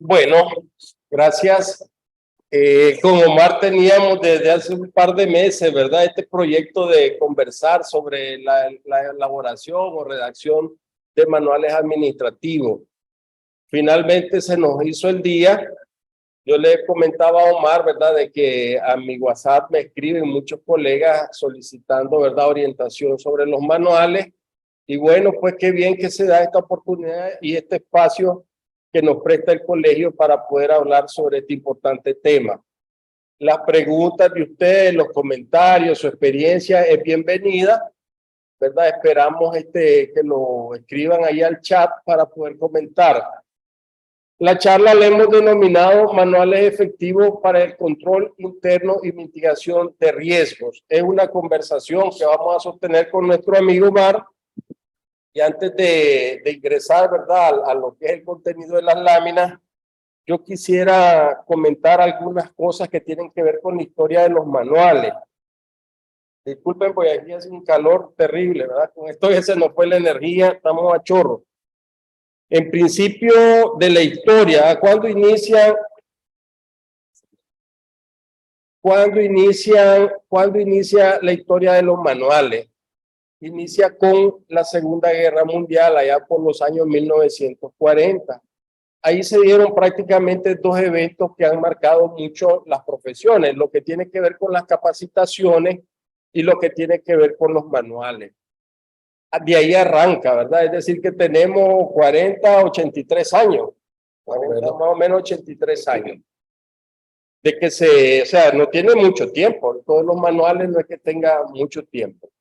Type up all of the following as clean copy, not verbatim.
Bueno, gracias. Con Omar teníamos desde hace un par de meses, ¿verdad? Este proyecto de conversar sobre la elaboración o redacción de manuales administrativos. Finalmente se nos hizo el día. Yo le comentaba a Omar, ¿verdad? De que a mi WhatsApp me escriben muchos colegas solicitando, ¿verdad? Orientación sobre los manuales. Y bueno, pues qué bien que se da esta oportunidad y este espacio que nos presta el colegio para poder hablar sobre este importante tema. Las preguntas de ustedes, los comentarios, su experiencia es bienvenida, ¿verdad? Esperamos que lo escriban ahí al chat para poder comentar. La charla la hemos denominado Manuales Efectivos para el Control Interno y Mitigación de Riesgos. Es una conversación que vamos a sostener con nuestro amigo Omar. Y antes de ingresar, ¿verdad?, a lo que es el contenido de las láminas, yo quisiera comentar algunas cosas que tienen que ver con la historia de los manuales. Disculpen, porque aquí hace un calor terrible, ¿verdad? Con esto ya se nos fue la energía, estamos a chorro. En principio de la historia, ¿cuándo inicia la historia de los manuales? Inicia con la Segunda Guerra Mundial, allá por los años 1940. Ahí se dieron prácticamente dos eventos que han marcado mucho las profesiones, lo que tiene que ver con las capacitaciones y lo que tiene que ver con los manuales. De ahí arranca, ¿verdad? Es decir, que tenemos 40, 83 años, 40, más o menos 83 años. De que o sea, no tiene mucho tiempo, todos los manuales no es que tenga mucho tiempo.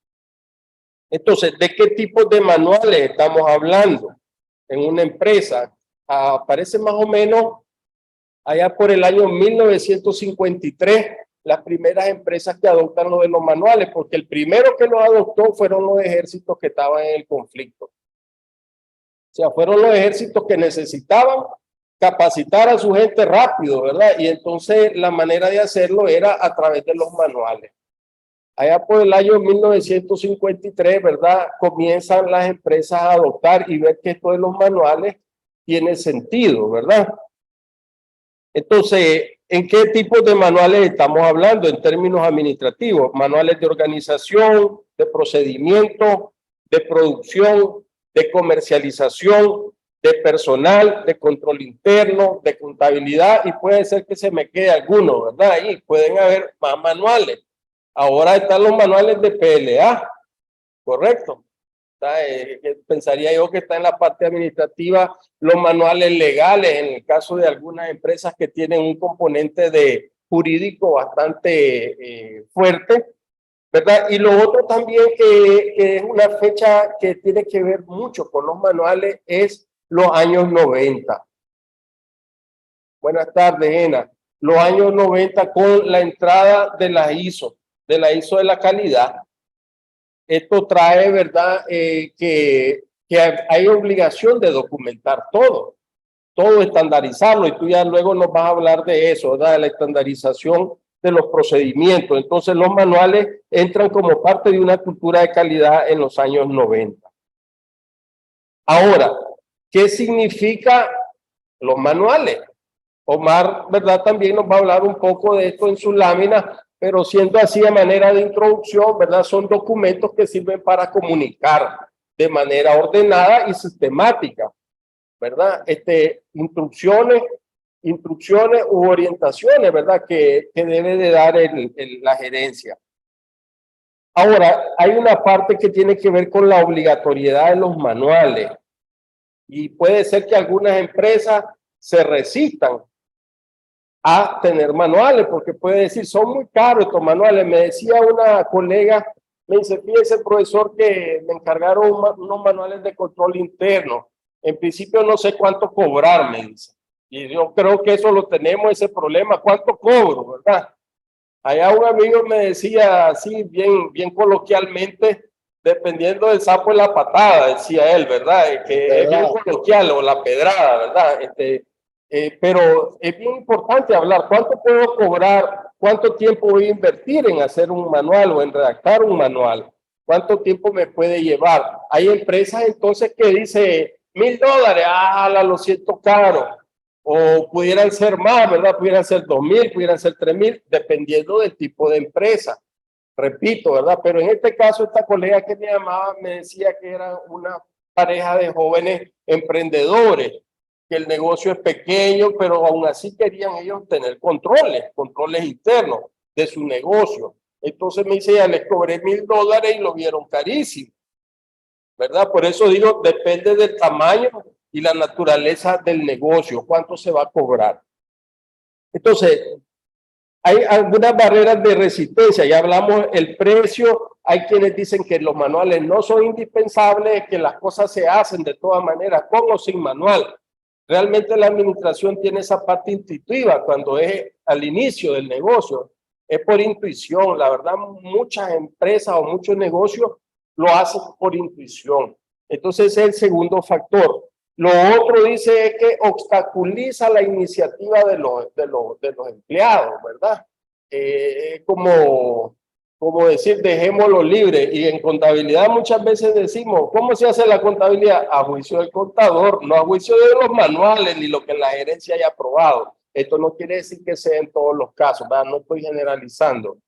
Entonces, ¿de qué tipo de manuales estamos hablando en una empresa? Aparece más o menos allá por el año 1953 las primeras empresas que adoptan lo de los manuales, porque el primero que lo adoptó fueron los ejércitos que estaban en el conflicto. O sea, fueron los ejércitos que necesitaban capacitar a su gente rápido, ¿verdad? Y entonces la manera de hacerlo era a través de los manuales. Allá por el año 1953, ¿verdad? Comienzan las empresas a adoptar y ver que esto de los manuales tiene sentido, ¿verdad? Entonces, ¿en qué tipo de manuales estamos hablando en términos administrativos? Manuales de organización, de procedimiento, de producción, de comercialización, de personal, de control interno, de contabilidad, y puede ser que se me quede alguno, ¿verdad? Ahí pueden haber más manuales. Ahora están los manuales de PLA, ¿correcto? Pensaría yo que está en la parte administrativa los manuales legales, en el caso de algunas empresas que tienen un componente de jurídico bastante fuerte, ¿verdad? Y lo otro también que es una fecha que tiene que ver mucho con los manuales es los años 90. Buenas tardes, Ena. Los años 90 con la entrada de la ISO de la calidad. Esto trae, ¿verdad?, que hay obligación de documentar todo estandarizarlo, y tú ya luego nos vas a hablar de eso, ¿verdad?, de la estandarización de los procedimientos. Entonces los manuales entran como parte de una cultura de calidad en los años 90. Ahora, ¿qué significa los manuales? Omar, ¿verdad?, también nos va a hablar un poco de esto en su lámina, pero siendo así a manera de introducción, ¿verdad?, son documentos que sirven para comunicar de manera ordenada y sistemática, ¿verdad? Instrucciones u orientaciones, ¿verdad?, que debe de dar la gerencia. Ahora, hay una parte que tiene que ver con la obligatoriedad de los manuales, y puede ser que algunas empresas se resistan a tener manuales, porque puede decir, son muy caros estos manuales. Me decía una colega, me dice, fíjese, profesor, que me encargaron unos manuales de control interno. En principio no sé cuánto cobrar, me dice. Y yo creo que eso lo tenemos, ese problema, ¿cuánto cobro, verdad? Allá un amigo me decía así, bien coloquialmente, dependiendo del sapo y la patada, decía él, ¿verdad? Que es bien coloquial, o la pedrada, ¿verdad? Pero es bien importante hablar, ¿cuánto puedo cobrar? ¿Cuánto tiempo voy a invertir en hacer un manual o en redactar un manual? ¿Cuánto tiempo me puede llevar? Hay empresas entonces que dice $1,000, lo siento caro. o pudieran ser más, ¿verdad? Pudieran ser 2.000, pudieran ser 3.000, dependiendo del tipo de empresa. Repito, ¿verdad? Pero en este caso, esta colega que me llamaba me decía que era una pareja de jóvenes emprendedores, que el negocio es pequeño, pero aún así querían ellos tener controles internos de su negocio. Entonces me dice, ya les cobré $1.000 y lo vieron carísimo, ¿verdad? Por eso digo, depende del tamaño y la naturaleza del negocio, cuánto se va a cobrar. Entonces, hay algunas barreras de resistencia, ya hablamos el precio, hay quienes dicen que los manuales no son indispensables, que las cosas se hacen de todas maneras, con o sin manual. Realmente la administración tiene esa parte intuitiva cuando es al inicio del negocio, es por intuición. La verdad, muchas empresas o muchos negocios lo hacen por intuición. Entonces ese es el segundo factor. Lo otro dice es que obstaculiza la iniciativa de los empleados, ¿verdad? Como decir, dejémoslo libre. Y en contabilidad muchas veces decimos, ¿cómo se hace la contabilidad? A juicio del contador, no a juicio de los manuales ni lo que la gerencia haya aprobado. Esto no quiere decir que sea en todos los casos, ¿verdad? No estoy generalizando.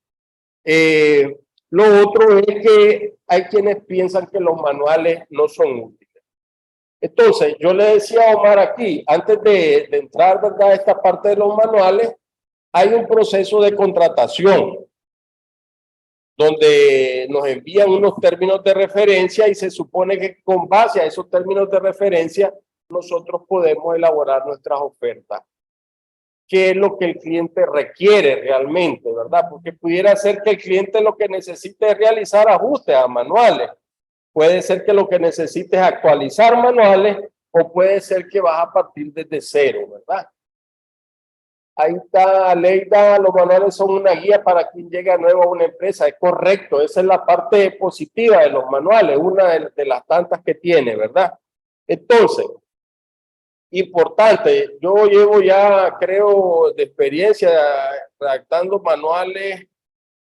Lo otro es que hay quienes piensan que los manuales no son útiles. Entonces, yo le decía a Omar aquí, antes de entrar, ¿verdad?, a esta parte de los manuales, hay un proceso de contratación donde nos envían unos términos de referencia y se supone que con base a esos términos de referencia nosotros podemos elaborar nuestras ofertas. ¿Qué es lo que el cliente requiere realmente, verdad? Porque pudiera ser que el cliente lo que necesite es realizar ajustes a manuales. Puede ser que lo que necesites es actualizar manuales o puede ser que vas a partir desde cero, ¿verdad? Ahí está, Leida, los manuales son una guía para quien llega nuevo a una empresa. Es correcto, esa es la parte positiva de los manuales, una de las tantas que tiene, ¿verdad? Entonces, importante, yo llevo ya, creo, de experiencia redactando manuales,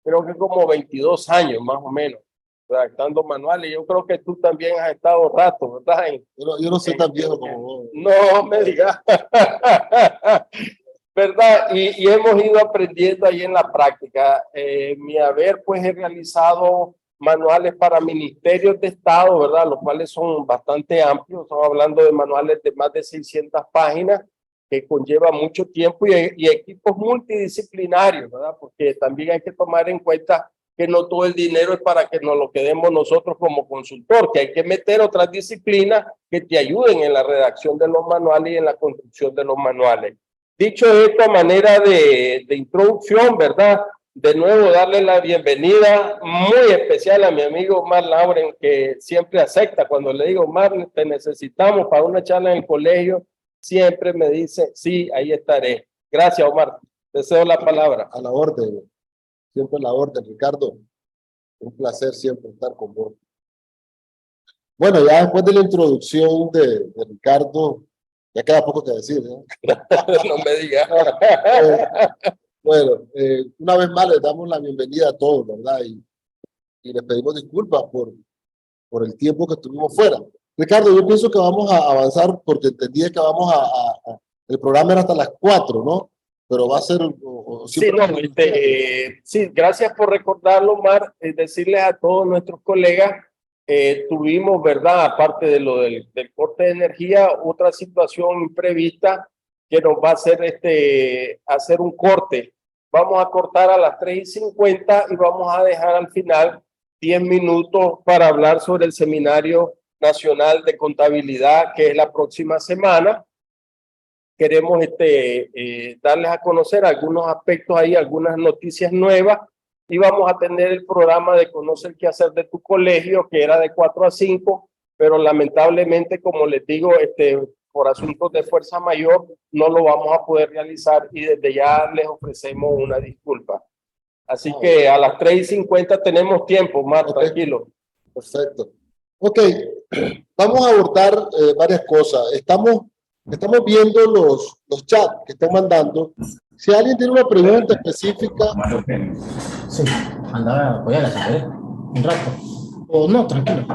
creo que como 22 años más o menos, redactando manuales. Yo creo que tú también has estado rato, ¿verdad? Yo no soy tan viejo como vos. No me digas. ¿Verdad? Y hemos ido aprendiendo ahí en la práctica. Mi haber, pues he realizado manuales para ministerios de Estado, ¿verdad? Los cuales son bastante amplios. Estamos hablando de manuales de más de 600 páginas que conlleva mucho tiempo y equipos multidisciplinarios, ¿verdad? Porque también hay que tomar en cuenta que no todo el dinero es para que nos lo quedemos nosotros como consultor, que hay que meter otras disciplinas que te ayuden en la redacción de los manuales y en la construcción de los manuales. Dicho esto, a manera de introducción, ¿verdad? De nuevo, darle la bienvenida muy especial a mi amigo Omar Lauren, que siempre acepta. Cuando le digo, Omar, te necesitamos para una charla en el colegio, siempre me dice, sí, ahí estaré. Gracias, Omar. Deseo la palabra. A la orden, siempre a la orden, Ricardo. Un placer siempre estar con vos. Bueno, ya después de la introducción de Ricardo, ya queda poco que decir, ¿no? No me digas. Bueno, una vez más les damos la bienvenida a todos, ¿verdad? Y les pedimos disculpas por el tiempo que estuvimos fuera. Ricardo, yo pienso que vamos a avanzar porque entendí que vamos el programa era hasta las 4, ¿no? Pero va a ser... Sí, no, sí, gracias por recordarlo, Omar. Decirles a todos nuestros colegas, tuvimos, ¿verdad? Aparte de lo del corte de energía, otra situación imprevista que nos va a hacer un corte. Vamos a cortar a las 3:50 y vamos a dejar al final 10 minutos para hablar sobre el Seminario Nacional de Contabilidad, que es la próxima semana. Queremos darles a conocer algunos aspectos ahí, algunas noticias nuevas, y vamos a tener el programa de Conocer qué hacer de tu colegio, que era de 4 a 5, pero lamentablemente, como les digo, por asuntos de fuerza mayor, no lo vamos a poder realizar y desde ya les ofrecemos una disculpa. Así que a las 3:50 tenemos tiempo, Mar, tranquilo. Perfecto. Ok, vamos a abordar varias cosas. Estamos viendo los chats que están mandando. Si alguien tiene una pregunta específica. Sí, andaba a apoyarla si querés, un rato. O no, tranquilo.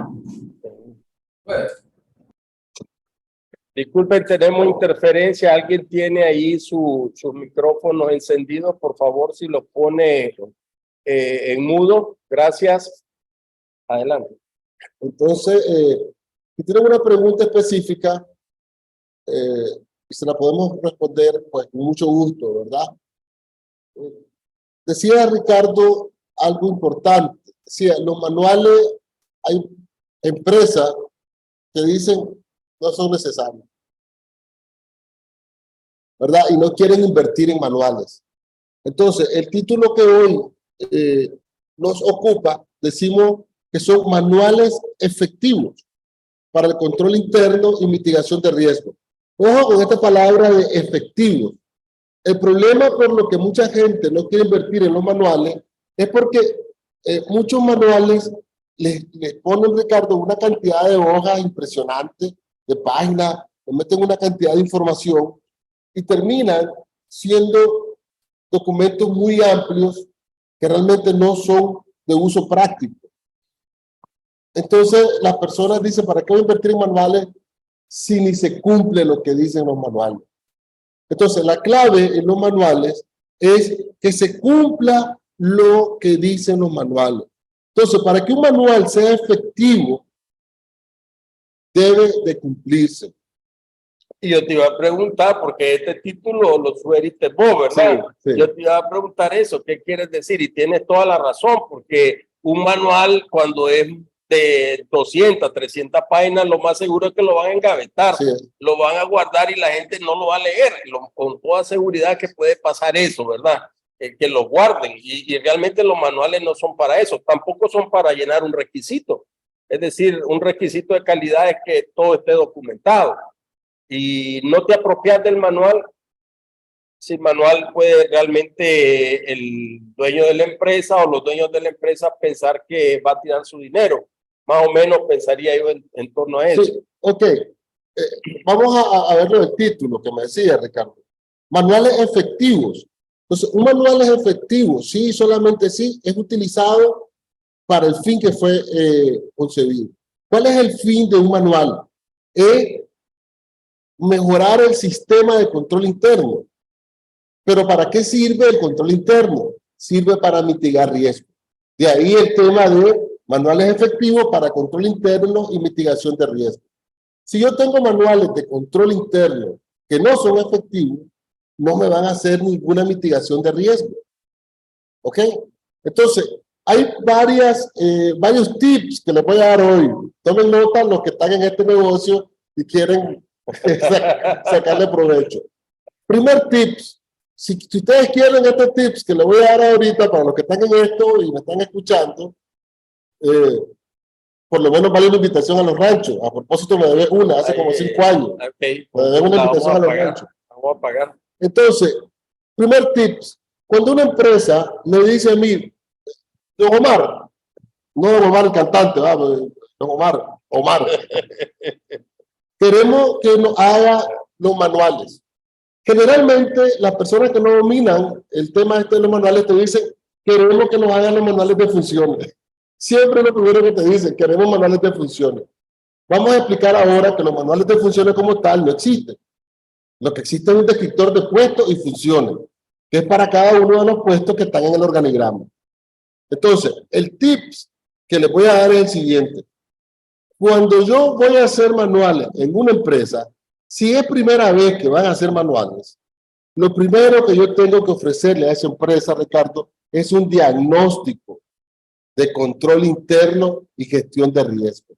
Disculpen, tenemos interferencia. ¿Alguien tiene ahí sus micrófonos encendidos? Por favor, si los pone en mudo. Gracias. Adelante. Entonces, si tienen una pregunta específica, y se la podemos responder, pues, con mucho gusto, ¿verdad? Decía Ricardo algo importante. Decía, los manuales, hay empresas que dicen no son necesarios, ¿verdad? Y no quieren invertir en manuales. Entonces, el título que hoy nos ocupa, decimos que son manuales efectivos para el control interno y mitigación de riesgo. Ojo con esta palabra de efectivos. El problema por lo que mucha gente no quiere invertir en los manuales es porque muchos manuales les ponen, Ricardo, una cantidad de hojas impresionantes, de páginas, le meten una cantidad de información y terminan siendo documentos muy amplios que realmente no son de uso práctico. Entonces, las personas dicen, ¿para qué voy a invertir en manuales si ni se cumple lo que dicen los manuales? Entonces, la clave en los manuales es que se cumpla lo que dicen los manuales. Entonces, para que un manual sea efectivo, debe de cumplirse. Y yo te iba a preguntar, porque este título lo sugeriste vos, ¿verdad? Sí, sí. Yo te iba a preguntar eso, ¿qué quieres decir? Y tienes toda la razón, porque un manual cuando es de 200, 300 páginas, lo más seguro es que lo van a engavetar, Sí. lo van a guardar y la gente no lo va a leer. Con toda seguridad que puede pasar eso, ¿verdad? Que lo guarden. Y realmente los manuales no son para eso, tampoco son para llenar un requisito. Es decir, un requisito de calidad es que todo esté documentado. Y no te apropias del manual, si el manual puede realmente el dueño de la empresa o los dueños de la empresa pensar que va a tirar su dinero. Más o menos pensaría yo en torno a eso. Sí, ok. Vamos a verlo el título que me decía Ricardo. Manuales efectivos. Entonces, un manual es efectivo, sí, solamente sí, es utilizado para el fin que fue concebido. ¿Cuál es el fin de un manual? Es mejorar el sistema de control interno. ¿Pero para qué sirve el control interno? Sirve para mitigar riesgos. De ahí el tema de manuales efectivos para control interno y mitigación de riesgos. Si yo tengo manuales de control interno que no son efectivos, no me van a hacer ninguna mitigación de riesgo. ¿Ok? Entonces, hay varios tips que les voy a dar hoy. Tomen nota los que están en este negocio y quieren sacarle provecho. Primer tips. Si ustedes quieren estos tips que les voy a dar ahorita para los que están en esto y me están escuchando, por lo menos vale una invitación a los ranchos. A propósito, me debe una hace como 5 años. Okay. Me debe una invitación a los ranchos. Vamos a pagar. Entonces, primer tips. Cuando una empresa me dice a mí, don Omar, no don Omar el cantante, don Omar, queremos que nos haga los manuales. Generalmente, las personas que no dominan el tema de los manuales te dicen, queremos que nos hagan los manuales de funciones. Siempre lo primero que te dicen, queremos manuales de funciones. Vamos a explicar ahora que los manuales de funciones como tal no existen. Lo que existe es un descriptor de puestos y funciones, que es para cada uno de los puestos que están en el organigrama. Entonces, el tips que les voy a dar es el siguiente. Cuando yo voy a hacer manuales en una empresa, si es primera vez que van a hacer manuales, lo primero que yo tengo que ofrecerle a esa empresa, Ricardo, es un diagnóstico de control interno y gestión de riesgos.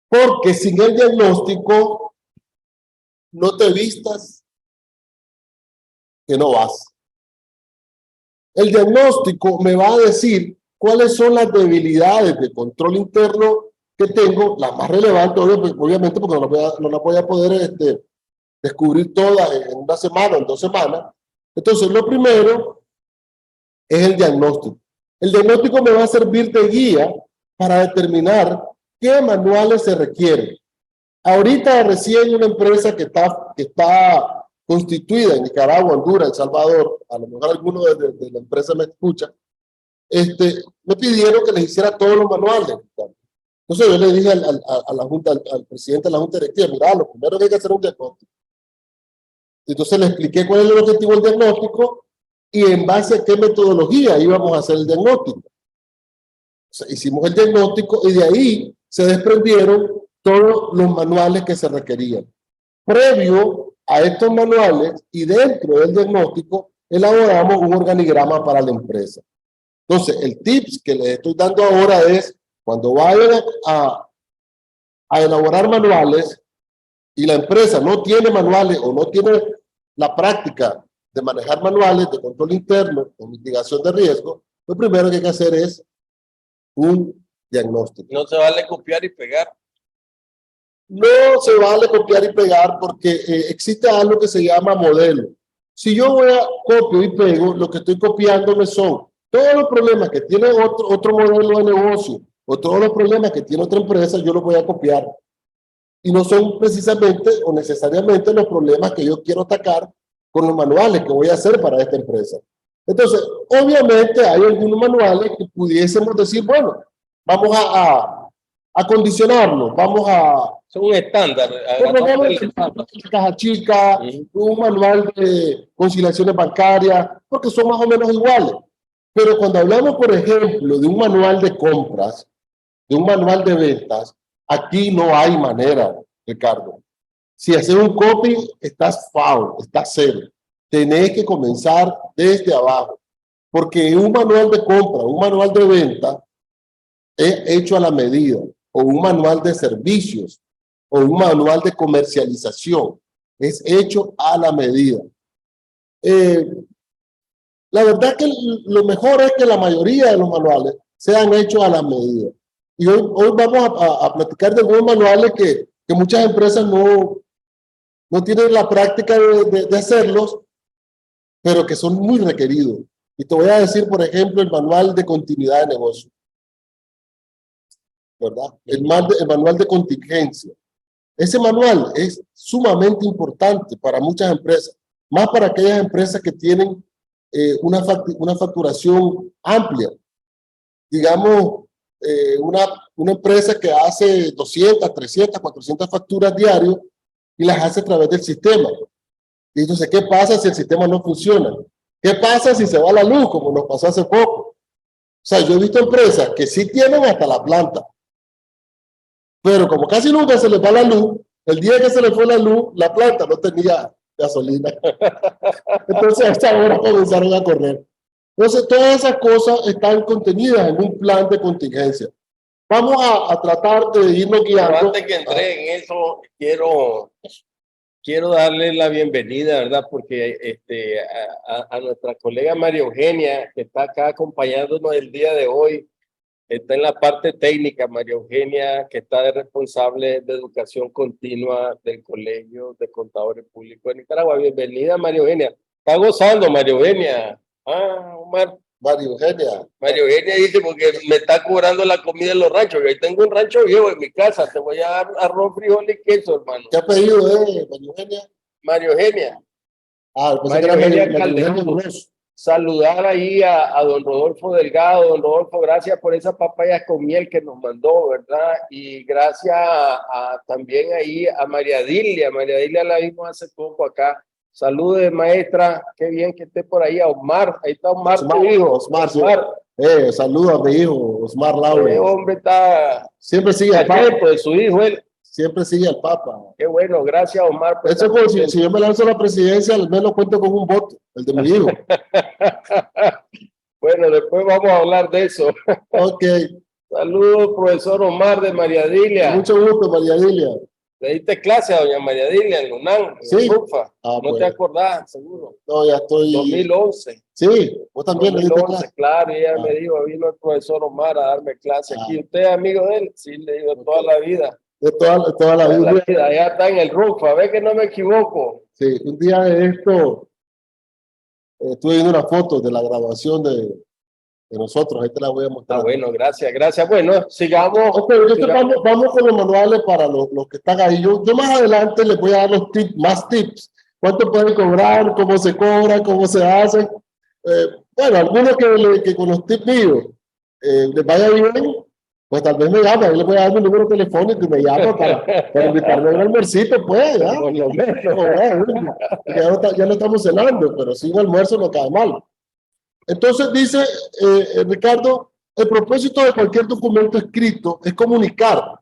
Porque sin el diagnóstico, no te vistas que no vas. El diagnóstico me va a decir cuáles son las debilidades de control interno que tengo, las más relevantes, obviamente, porque no las voy a poder descubrir todas en una semana o en 2 semanas. Entonces, lo primero es el diagnóstico. El diagnóstico me va a servir de guía para determinar qué manuales se requieren. Ahorita recién una empresa que está constituida en Nicaragua, Honduras, El Salvador, a lo mejor alguno de la empresa me escucha, me pidieron que les hiciera todos los manuales. Entonces yo le dije a la junta, al presidente de la junta directiva, mira, lo primero que hay que hacer es un diagnóstico. Entonces le expliqué cuál es el objetivo del diagnóstico y en base a qué metodología íbamos a hacer el diagnóstico. O sea, hicimos el diagnóstico y de ahí se desprendieron todos los manuales que se requerían. Previo a estos manuales y dentro del diagnóstico, elaboramos un organigrama para la empresa. Entonces, el tips que les estoy dando ahora es, cuando vayan a elaborar manuales y la empresa no tiene manuales o no tiene la práctica de manejar manuales de control interno o mitigación de riesgo, lo primero que hay que hacer es un diagnóstico. No se vale copiar y pegar. No se vale copiar y pegar porque existe algo que se llama modelo. Si yo voy a copio y pego, lo que estoy copiándome son todos los problemas que tiene otro modelo de negocio o todos los problemas que tiene otra empresa, yo los voy a copiar. Y no son precisamente o necesariamente los problemas que yo quiero atacar con los manuales que voy a hacer para esta empresa. Entonces, obviamente hay algunos manuales que pudiésemos decir, bueno, vamos a condicionarlos, vamos a... Es un estándar. Caja chica, un manual de conciliaciones bancarias, porque son más o menos iguales. Pero cuando hablamos, por ejemplo, de un manual de compras, de un manual de ventas, aquí no hay manera, Ricardo. Si haces un copy, estás foul, estás cero. Tenés que comenzar desde abajo. Porque un manual de compra, un manual de venta, es hecho a la medida. O un manual de servicios, o un manual de comercialización. Es hecho a la medida. La verdad es que lo mejor es que la mayoría de los manuales sean hechos a la medida. Y hoy vamos a platicar de algunos manuales que muchas empresas no tienen la práctica de hacerlos, pero que son muy requeridos. Y te voy a decir, por ejemplo, el manual de continuidad de negocio, ¿verdad? El manual de contingencia. Ese manual es sumamente importante para muchas empresas, más para aquellas empresas que tienen una facturación amplia. Digamos, una empresa que hace 200, 300, 400 facturas diarias y las hace a través del sistema. Y entonces, ¿qué pasa si el sistema no funciona? ¿Qué pasa si se va la luz, como nos pasó hace poco? O sea, yo he visto empresas que sí tienen hasta la planta, pero como casi nunca se les va la luz, el día que se les fue la luz, la planta no tenía gasolina. Entonces, a esta hora comenzaron a correr. Entonces, todas esas cosas están contenidas en un plan de contingencia. Vamos a tratar de irnos guiando. Pero antes que entre en eso, quiero darle la bienvenida, ¿verdad? Porque a nuestra colega María Eugenia, que está acá acompañándonos el día de hoy, está en la parte técnica, María Eugenia, que está de responsable de educación continua del Colegio de Contadores Públicos de Nicaragua. Bienvenida, María Eugenia. Está gozando, María Eugenia. Omar. María Eugenia. María Eugenia dice, porque me está cobrando la comida en los ranchos. Yo ahí tengo un rancho viejo en mi casa. Te voy a dar arroz, frijol y queso, hermano. ¿Qué apellido es, María Eugenia? María Eugenia. María Eugenia Calderón. Saludar ahí a don Rodolfo Delgado. Don Rodolfo, gracias por esas papayas con miel que nos mandó, ¿verdad? Y gracias también ahí a María Dilia. María Dilia la vimos hace poco acá. Saludes, maestra. Qué bien que esté por ahí. A Osmar. Ahí está Osmar, tu hijo. Osmar. Saludos a mi hijo, Osmar Laura. El hombre está... Siempre sigue al Papa. De su hijo, él. Siempre sigue al Papa. Qué bueno, gracias, Omar. Eso es como si yo me lanzo a la presidencia, al menos cuento con un voto, el de mi hijo. Bueno, después vamos a hablar de eso. Ok. Saludos, profesor Omar de María Dilia. Mucho gusto, María Dilia. ¿Le diste clase a doña María Dilia en UNAM? Sí. No pues. Te acordás, seguro. No, ya estoy... 2011. Sí, vos también 2011, claro, y ella me dijo, vino el profesor Omar a darme clase aquí. ¿Usted es amigo de él? Sí, le digo, toda la vida. De toda la vida. Allá está en el RUF, a ver que no me equivoco. Sí, un día de esto estuve viendo una foto de la graduación de nosotros, ahí te la voy a mostrar. Bueno, gracias. Bueno, sigamos. Okay, vamos con los manuales para los que están ahí. Yo más adelante les voy a dar los tips, más tips. ¿Cuánto pueden cobrar? ¿Cómo se cobran? ¿Cómo se hacen? Bueno, algunos que con los tips míos les vaya bien, pues tal vez me llame, ahí le voy a dar mi número telefónico y me llama para invitarme a un almuercito, pues, ¿ya? Por lo menos. Ya no estamos cenando, pero sí un almuerzo no cae mal. Entonces dice Ricardo, el propósito de cualquier documento escrito es comunicar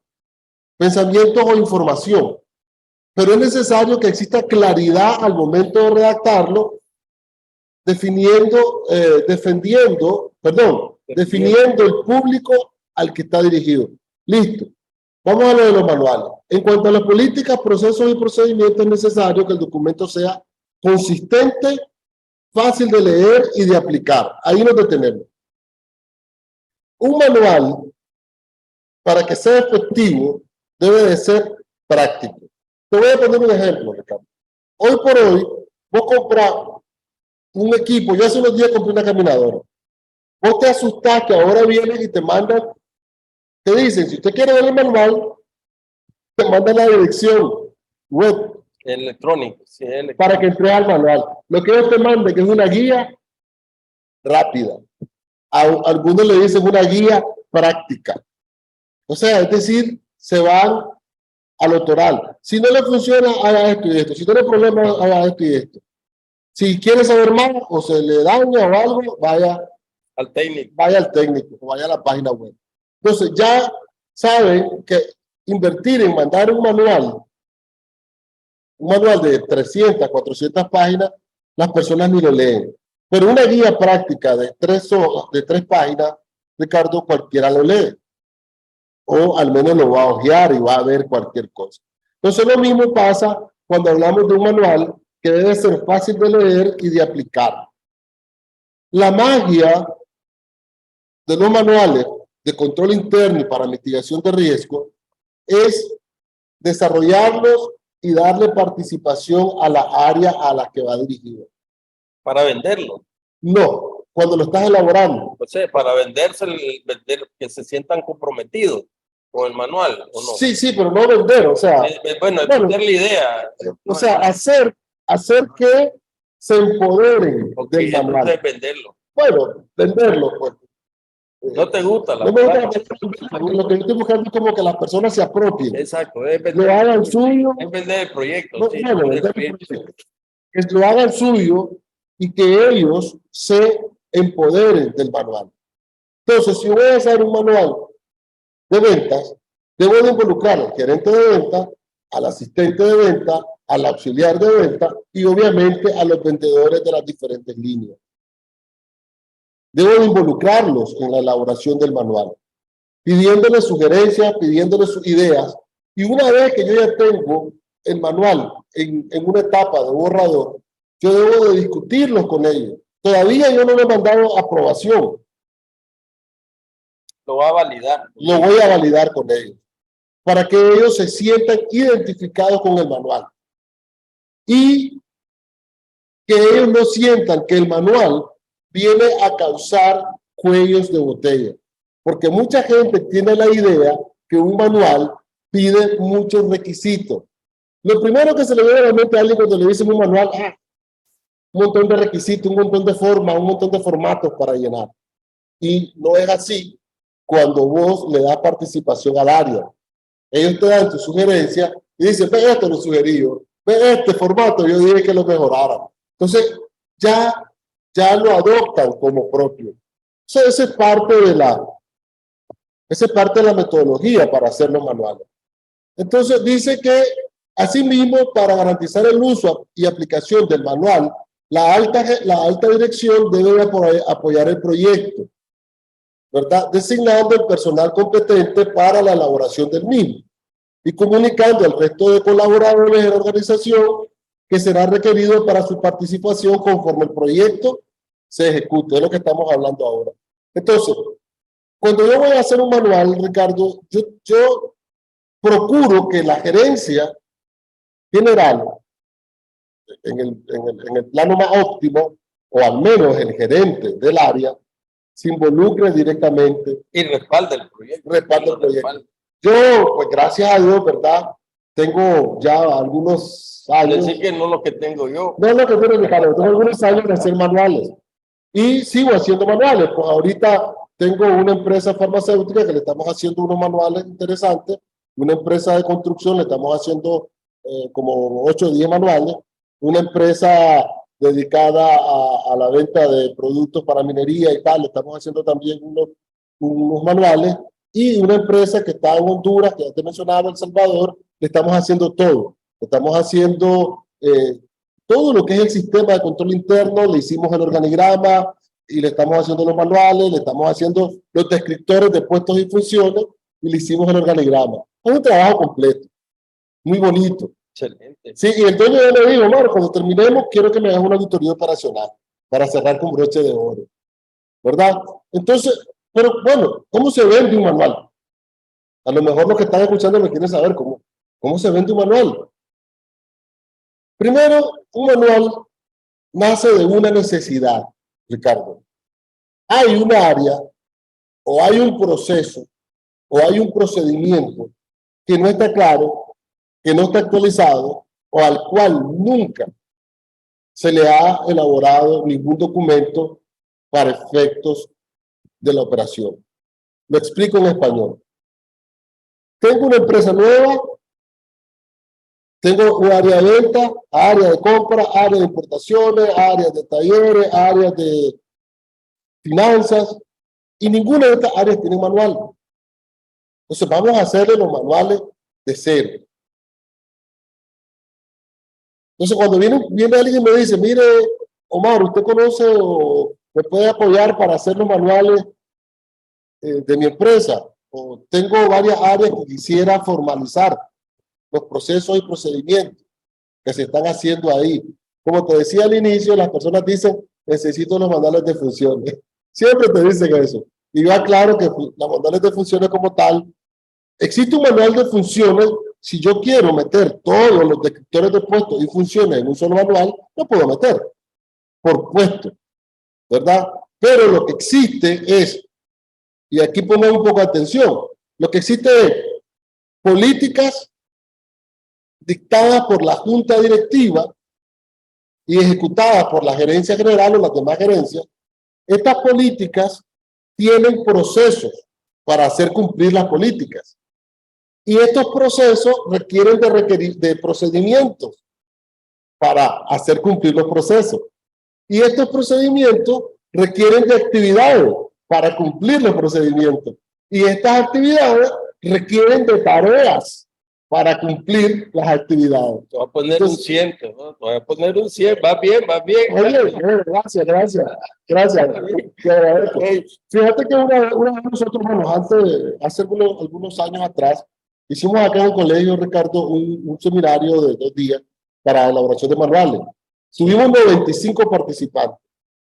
pensamientos o información, pero es necesario que exista claridad al momento de redactarlo, definiendo el público al que está dirigido. Listo. Vamos a lo de los manuales. En cuanto a las políticas, procesos y procedimientos, es necesario que el documento sea consistente, fácil de leer y de aplicar. Ahí nos detenemos. Un manual, para que sea efectivo, debe de ser práctico. Te voy a poner un ejemplo, Ricardo. Hoy por hoy, vos compras un equipo. Yo hace unos días compré una caminadora. Vos te asustás que ahora vienen y te mandan, te dicen, si usted quiere ver el manual, te mandan la dirección web Electrónico, sí, para que entres al manual. Lo que ellos te mandan, que es una guía rápida. A algunos le dicen una guía práctica. O sea, es decir, se van a lo toral. Si no le funciona, haga esto y esto. Si tiene problemas, haga esto y esto. Si quiere saber más o se le daña o algo, vaya al técnico. Vaya al técnico o vaya a la página web. Entonces ya saben que invertir en mandar un manual de 300, 400 páginas, las personas ni lo leen. Pero una guía práctica de 3 páginas, Ricardo, cualquiera lo lee. O al menos lo va a ojear y va a ver cualquier cosa. Entonces lo mismo pasa cuando hablamos de un manual que debe ser fácil de leer y de aplicar. La magia de los manuales de control interno y para mitigación de riesgo es desarrollarlos y darle participación a la área a la que va dirigido. Para venderlo. No, cuando lo estás elaborando. O sea, para venderse, vender, que se sientan comprometidos con el manual, ¿o no? Sí, pero no vender, o sea. Bueno, vender la idea. O sea, hacer que se empoderen del manual. Entonces venderlo. Bueno, venderlo, pues. No te gusta la no me gusta, lo que yo estoy buscando es como que las personas se apropien. Exacto, es vender, lo hagan suyo. Es vender el proyecto. No, sí, bueno, vender el proyecto. Que lo hagan suyo y que ellos se empoderen del manual. Entonces, si voy a hacer un manual de ventas, debo de involucrar al gerente de venta, al asistente de venta, al auxiliar de venta y obviamente a los vendedores de las diferentes líneas. Debo de involucrarlos en la elaboración del manual, pidiéndoles sugerencias, pidiéndoles sus ideas. Y una vez que yo ya tengo el manual en una etapa de borrador, yo debo de discutirlos con ellos. Todavía yo no le he mandado aprobación. Lo va a validar. Lo voy a validar con ellos, para que ellos se sientan identificados con el manual. Y que ellos no sientan que el manual viene a causar cuellos de botella. Porque mucha gente tiene la idea que un manual pide muchos requisitos. Lo primero que se le viene a la mente a alguien cuando le dicen un manual, un montón de requisitos, un montón de formas, un montón de formatos para llenar. Y no es así cuando vos le das participación al área. Ellos te dan tu sugerencia y dicen, ve, esto lo sugerí yo, ve este formato, yo dije que lo mejoraran. Entonces, ya lo adoptan como propio. Esa es parte de la metodología para hacer los manuales. Entonces, dice que, asimismo, para garantizar el uso y aplicación del manual, la alta dirección debe apoyar el proyecto, ¿verdad? Designando el personal competente para la elaboración del mismo y comunicando al resto de colaboradores de la organización que será requerido para su participación conforme el proyecto se ejecute. Es lo que estamos hablando ahora. Entonces, cuando yo voy a hacer un manual, Ricardo, yo procuro que la gerencia general, en el plano más óptimo, o al menos el gerente del área, se involucre directamente. Y respalde el proyecto. Respalde el proyecto. Yo, pues gracias a Dios, ¿verdad? Tengo ya algunos años. Decir que no lo que tengo yo. No lo que tengo, Ricardo. Tengo algunos años de hacer manuales. Y sigo haciendo manuales. Pues ahorita tengo una empresa farmacéutica que le estamos haciendo unos manuales interesantes, una empresa de construcción le estamos haciendo como 8 o 10 manuales, una empresa dedicada a la venta de productos para minería y tal, le estamos haciendo también unos manuales, y una empresa que está en Honduras, que ya te mencionaba, El Salvador, le estamos haciendo todo. Le estamos haciendo todo lo que es el sistema de control interno, le hicimos el organigrama y le estamos haciendo los manuales, le estamos haciendo los descriptores de puestos y funciones y le hicimos el organigrama. Es un trabajo completo, muy bonito. Excelente. Sí, y el dueño ya le dijo, Omar, cuando terminemos, quiero que me hagas una auditoría operacional para cerrar con broche de oro, ¿verdad? Entonces, pero bueno, ¿cómo se vende un manual? A lo mejor los que están escuchando me quieren saber cómo se vende un manual. Primero, un manual nace de una necesidad, Ricardo. Hay un área, o hay un proceso, o hay un procedimiento que no está claro, que no está actualizado, o al cual nunca se le ha elaborado ningún documento para efectos de la operación. Lo explico en español. Tengo una empresa nueva, tengo un área de venta, área de compra, área de importaciones, áreas de talleres, áreas de finanzas, y ninguna de estas áreas tiene manual. Entonces vamos a hacerle los manuales de cero. Entonces cuando viene alguien y me dice, mire, Omar, ¿usted conoce o me puede apoyar para hacer los manuales de mi empresa? O tengo varias áreas que quisiera formalizar los procesos y procedimientos que se están haciendo ahí. Como te decía al inicio, las personas dicen, necesito los manuales de funciones. Siempre te dicen eso. Y yo aclaro que los manuales de funciones como tal, existe un manual de funciones. Si yo quiero meter todos los descriptores de puestos y funciones en un solo manual, lo puedo meter por puesto, ¿verdad? Pero lo que existe es, y aquí pongan un poco de atención, lo que existe es políticas dictadas por la junta directiva y ejecutadas por la gerencia general o las demás gerencias. Estas políticas tienen procesos para hacer cumplir las políticas. Y estos procesos requieren de procedimientos para hacer cumplir los procesos. Y estos procedimientos requieren de actividades para cumplir los procedimientos. Y estas actividades requieren de tareas para cumplir las actividades. Te voy a poner un 100, ¿no? Te voy a poner un 100, va bien, va bien. Oye, gracias. Te agradezco. Fíjate que una vez nosotros, bueno, hace algunos años atrás, hicimos acá en el colegio, Ricardo, un seminario de 2 días para elaboración de manuales. Tuvimos 95 participantes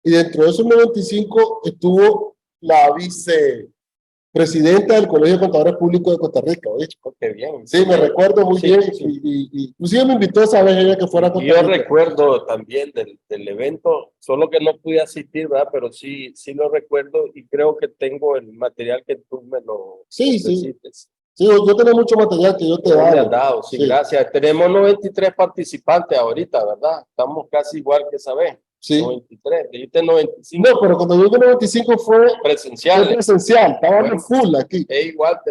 y dentro de esos 95 estuvo la vicepresidenta del Colegio de Contadores Públicos de Costa Rica. ¿Oíste? Qué bien. Sí, me recuerdo muy bien. Sí. Y inclusive me invitó esa vez ella que fuera a Costa Yo Rica. recuerdo también del evento, solo que no pude asistir, ¿verdad? Pero sí lo recuerdo y creo que tengo el material que tú me lo necesites. Sí, yo tengo mucho material que yo te he dado. Sí, gracias. Tenemos 93 participantes ahorita, ¿verdad? Estamos casi igual que esa vez. Sí. 93, dijiste 95. No, pero cuando yo digo 95 fue presencial. Estábamos full aquí. Es igual,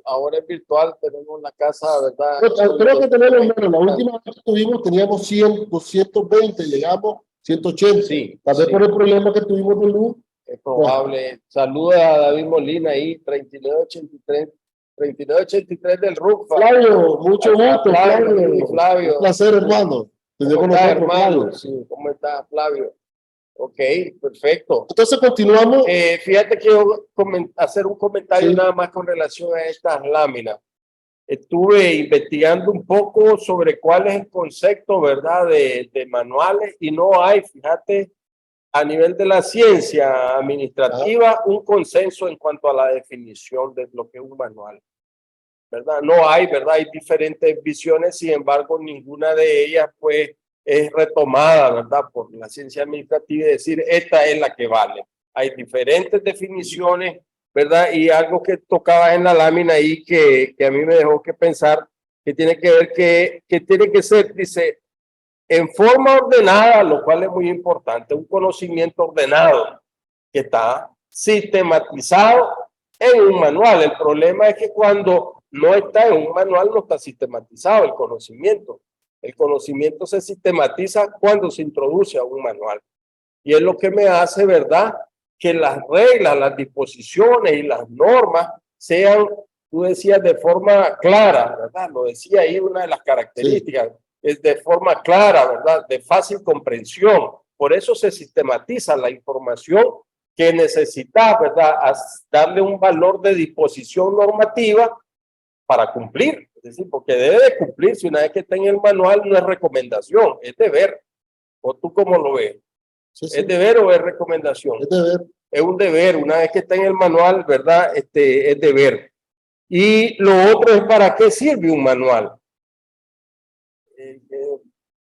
ahora es virtual, tenemos la casa, ¿verdad? Creo que tenemos menos. La última vez que tuvimos teníamos 100, 220, llegamos 180. Sí. Tal vez por el problema que tuvimos de luz. Es probable. Saluda a David Molina ahí, 3983 del RUC. Flavio, mucho gusto, Flavio. Un placer, hermano. ¿Cómo estás, hermano? Sí, ¿cómo estás, Flavio? Ok, perfecto. Entonces continuamos. Fíjate que yo hacer un comentario nada más con relación a estas láminas. Estuve investigando un poco sobre cuál es el concepto, ¿verdad?, de manuales, y no hay, fíjate, a nivel de la ciencia administrativa, un consenso en cuanto a la definición de lo que es un manual, ¿verdad? No hay, ¿verdad? Hay diferentes visiones, sin embargo, ninguna de ellas, pues, es retomada, ¿verdad?, por la ciencia administrativa y decir, esta es la que vale. Hay diferentes definiciones, ¿verdad? Y algo que tocaba en la lámina ahí que a mí me dejó que pensar, que tiene que ver que tiene que ser, dice, en forma ordenada, lo cual es muy importante, un conocimiento ordenado que está sistematizado en un manual. El problema es que cuando no está en un manual no está sistematizado el conocimiento. El conocimiento se sistematiza cuando se introduce a un manual. Y es lo que me hace, ¿verdad?, que las reglas, las disposiciones y las normas sean, tú decías, de forma clara, ¿verdad? Lo decía ahí una de las características, es de forma clara, ¿verdad? De fácil comprensión. Por eso se sistematiza la información que necesita, ¿verdad?, darle un valor de disposición normativa para cumplir. Es decir, porque debe de cumplirse. Una vez que está en el manual, no es recomendación, es deber. ¿O tú cómo lo ves? Sí, sí. ¿Es deber o es recomendación? Es deber. Es un deber. Una vez que está en el manual, ¿verdad? Es deber. Y lo otro es para qué sirve un manual.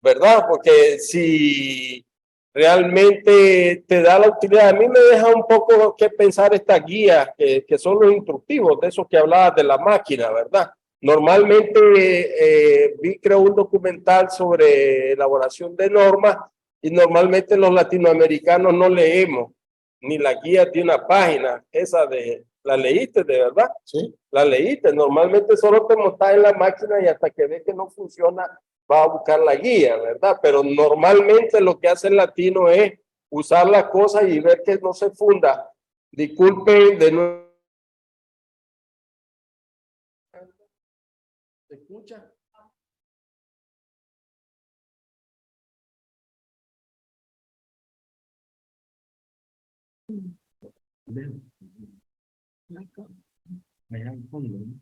¿Verdad? Porque si realmente te da la utilidad, a mí me deja un poco que pensar estas guías que son los instructivos, de esos que hablabas de la máquina, ¿verdad? Normalmente creo un documental sobre elaboración de normas y normalmente los latinoamericanos no leemos ni la guía de una página, esa de, ¿la leíste de verdad? Sí. La leíste, normalmente solo te montas en la máquina y hasta que ves que no funciona va a buscar la guía, ¿verdad? Pero normalmente lo que hace el latino es usar las cosas y ver que no se funda. Disculpen de nuevo. ¿Se escucha? Allá al fondo, ¿no?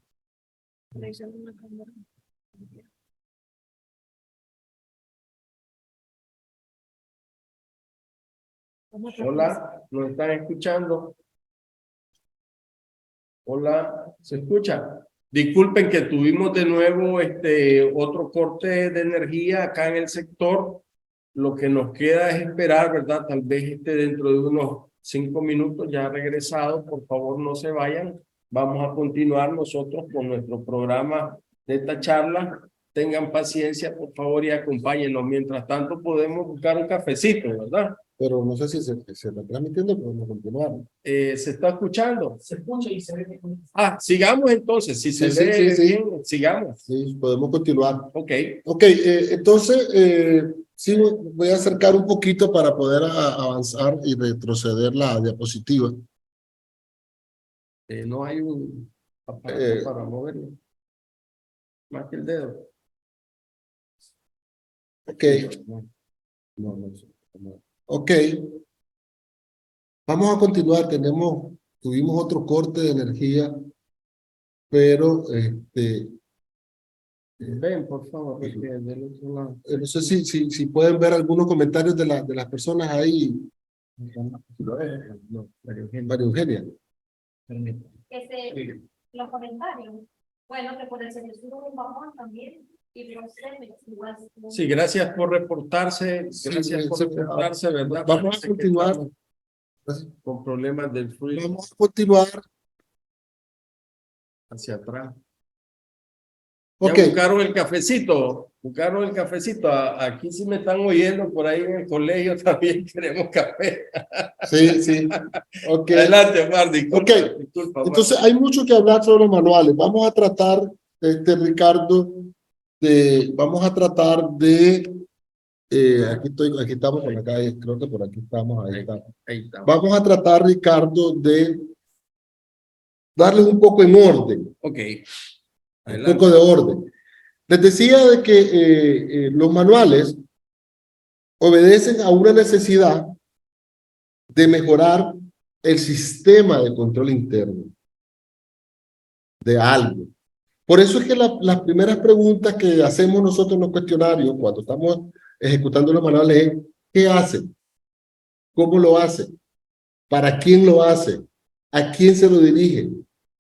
Hola, ¿nos están escuchando? Hola, ¿se escucha? Disculpen que tuvimos de nuevo otro corte de energía acá en el sector. Lo que nos queda es esperar, ¿verdad? Tal vez dentro de unos 5 minutos ya ha regresado. Por favor, no se vayan. Vamos a continuar nosotros con nuestro programa de esta charla. Tengan paciencia, por favor, y acompáñenos. Mientras tanto, podemos buscar un cafecito, ¿verdad? Pero no sé si se está transmitiendo, podemos continuar. ¿Se está escuchando? Se escucha y se ve que... Ah, sigamos entonces. Si se Sí, ve sí. bien, sigamos. Sí, podemos continuar. Ok. Ok, entonces, sí, voy a acercar un poquito para poder avanzar y retroceder la diapositiva. No hay un aparato Eh, para moverlo. Más que el dedo. Ok. No. Ok. Vamos a continuar. Tuvimos otro corte de energía, pero Ven, por favor, porque del otro lado. no sé si pueden ver algunos comentarios de las personas ahí. No, María Eugenia. Los comentarios. Bueno, que por el servicio de un bajón también. Y los igual. Sí, gracias por reportarse. Gracias por Sí, reportarse, ¿verdad? Vamos Parece a que continuar. estamos con problemas del fluido Vamos a continuar. hacia atrás. Ya Ok. buscaron el cafecito. Buscaron el cafecito. Aquí sí me están oyendo por ahí en el colegio también queremos café. Sí. Ok. Adelante, Mar, disculpa. Ok. Disculpa, Mar. Entonces, hay mucho que hablar sobre los manuales. Vamos a tratar, Ricardo, vamos a tratar de, aquí estamos por acá, creo que por aquí estamos, ahí está. Ahí está. Vamos a tratar, Ricardo, de darles un poco en orden, Ok. un Adelante. poco de orden. Les decía de que los manuales obedecen a una necesidad de mejorar el sistema de control interno de algo. Por eso es que las primeras preguntas que hacemos nosotros en los cuestionarios cuando estamos ejecutando los manuales es: ¿qué hacen? ¿Cómo lo hacen? ¿Para quién lo hace? ¿A quién se lo dirige?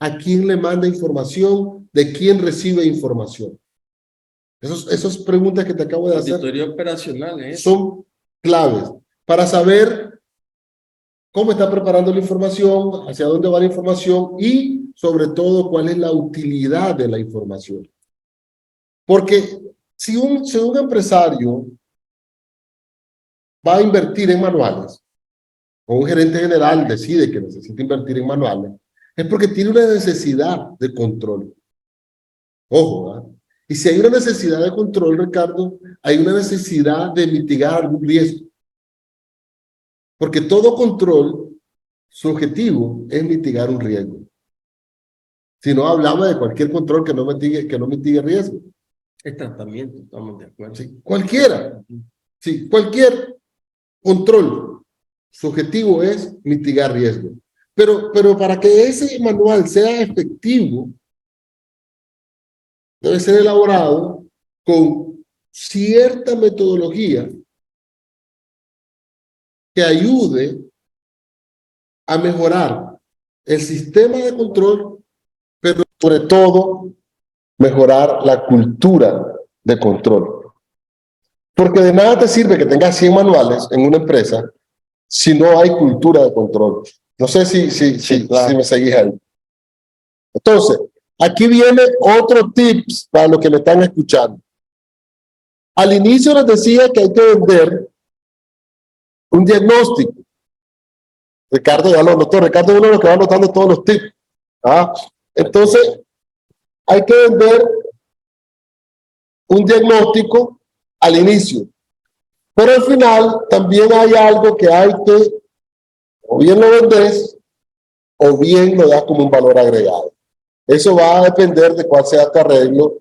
¿A quién le manda información? ¿De quién recibe información? Esas preguntas que te acabo de hacer Auditoría operacional, ¿eh? son claves para saber cómo está preparando la información, hacia dónde va la información y, sobre todo, cuál es la utilidad de la información. Porque si un empresario va a invertir en manuales, o un gerente general decide que necesita invertir en manuales, es porque tiene una necesidad de control. Ojo, ¿verdad? Y si hay una necesidad de control, Ricardo, hay una necesidad de mitigar algún riesgo. Porque todo control, su objetivo es mitigar un riesgo. Si no, hablamos de cualquier control que no mitigue riesgo. El tratamiento, estamos de acuerdo. ¿Sí? Cualquiera. Sí, cualquier control, su objetivo es mitigar riesgo. Pero para que ese manual sea efectivo, debe ser elaborado con cierta metodología que ayude a mejorar el sistema de control, pero sobre todo mejorar la cultura de control. Porque de nada te sirve que tengas 100 manuales en una empresa si no hay cultura de control. No sé si me seguís ahí. Entonces, aquí viene otro tips para los que me están escuchando. Al inicio les decía que hay que vender un diagnóstico. Ricardo ya lo anotó. Ricardo es uno de los que va anotando todos los tips. ¿Ah? Entonces, hay que vender un diagnóstico al inicio. Pero al final también hay algo que hay que, o bien lo vendes, o bien lo das como un valor agregado. Eso va a depender de cuál sea tu arreglo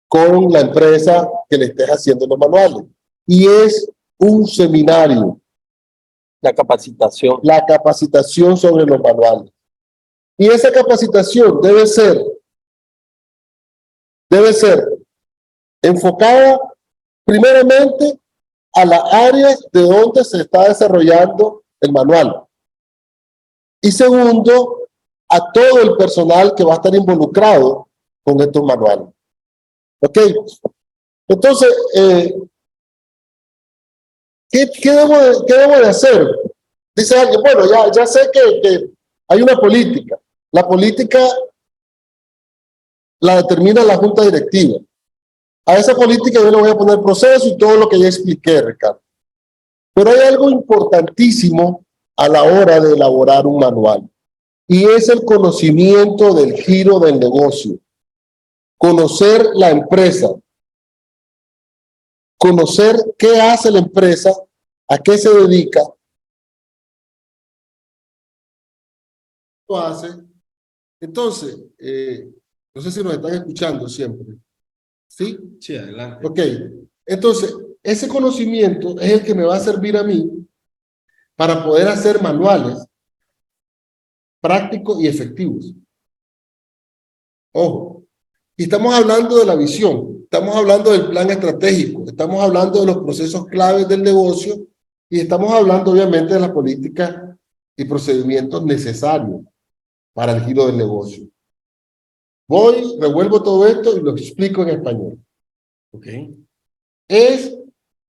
con la empresa que le estés haciendo los manuales. Y es un seminario. La capacitación. La capacitación sobre los manuales. Y esa capacitación debe ser enfocada primeramente a las áreas de donde se está desarrollando el manual. Y segundo, a todo el personal que va a estar involucrado con estos manuales. ¿Ok? Entonces, ¿qué debo de hacer? Dice alguien, bueno, ya sé que hay una política. La política la determina la junta directiva. A esa política yo le voy a poner proceso y todo lo que ya expliqué, Ricardo. Pero hay algo importantísimo a la hora de elaborar un manual. Y es el conocimiento del giro del negocio. Conocer la empresa. Conocer qué hace la empresa, a qué se dedica. Lo hace. Entonces, no sé si nos están escuchando siempre. ¿Sí? Sí, adelante. Ok. Entonces, ese conocimiento es el que me va a servir a mí para poder hacer manuales prácticos y efectivos. Ojo. Y estamos hablando de la visión, estamos hablando del plan estratégico, estamos hablando de los procesos claves del negocio y estamos hablando obviamente de las políticas y procedimientos necesarios para el giro del negocio. Voy, revuelvo todo esto y lo explico en español. Ok. Es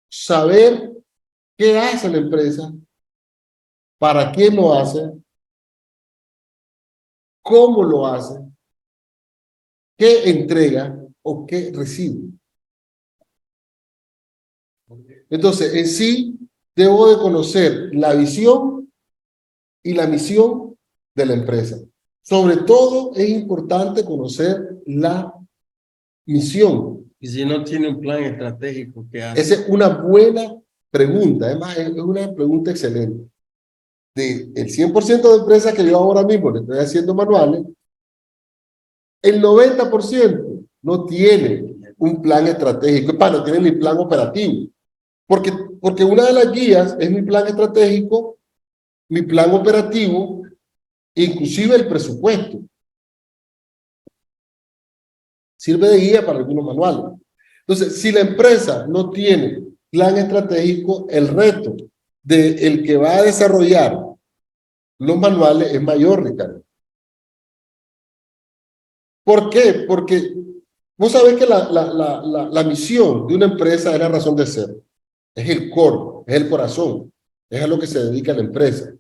saber qué hace la empresa, para quién lo hace, cómo lo hace, qué entrega o qué recibe. Entonces, en sí, debo de conocer la visión y la misión de la empresa. Sobre todo, es importante conocer la misión. Y si no tiene un plan estratégico, ¿qué hace? Esa es una buena pregunta. Además, es una pregunta excelente. Del 100% de empresas que yo ahora mismo le estoy haciendo manuales, el 90% no tiene un plan estratégico. No tiene ni plan operativo. Porque una de las guías es mi plan estratégico, mi plan operativo, inclusive el presupuesto. Sirve de guía para algunos manuales. Entonces, si la empresa no tiene plan estratégico, el reto del que va a desarrollar los manuales es mayor, Ricardo. ¿Por qué? Porque vos sabés que la misión de una empresa es la razón de ser. Es el core, es el corazón, es a lo que se dedica la empresa.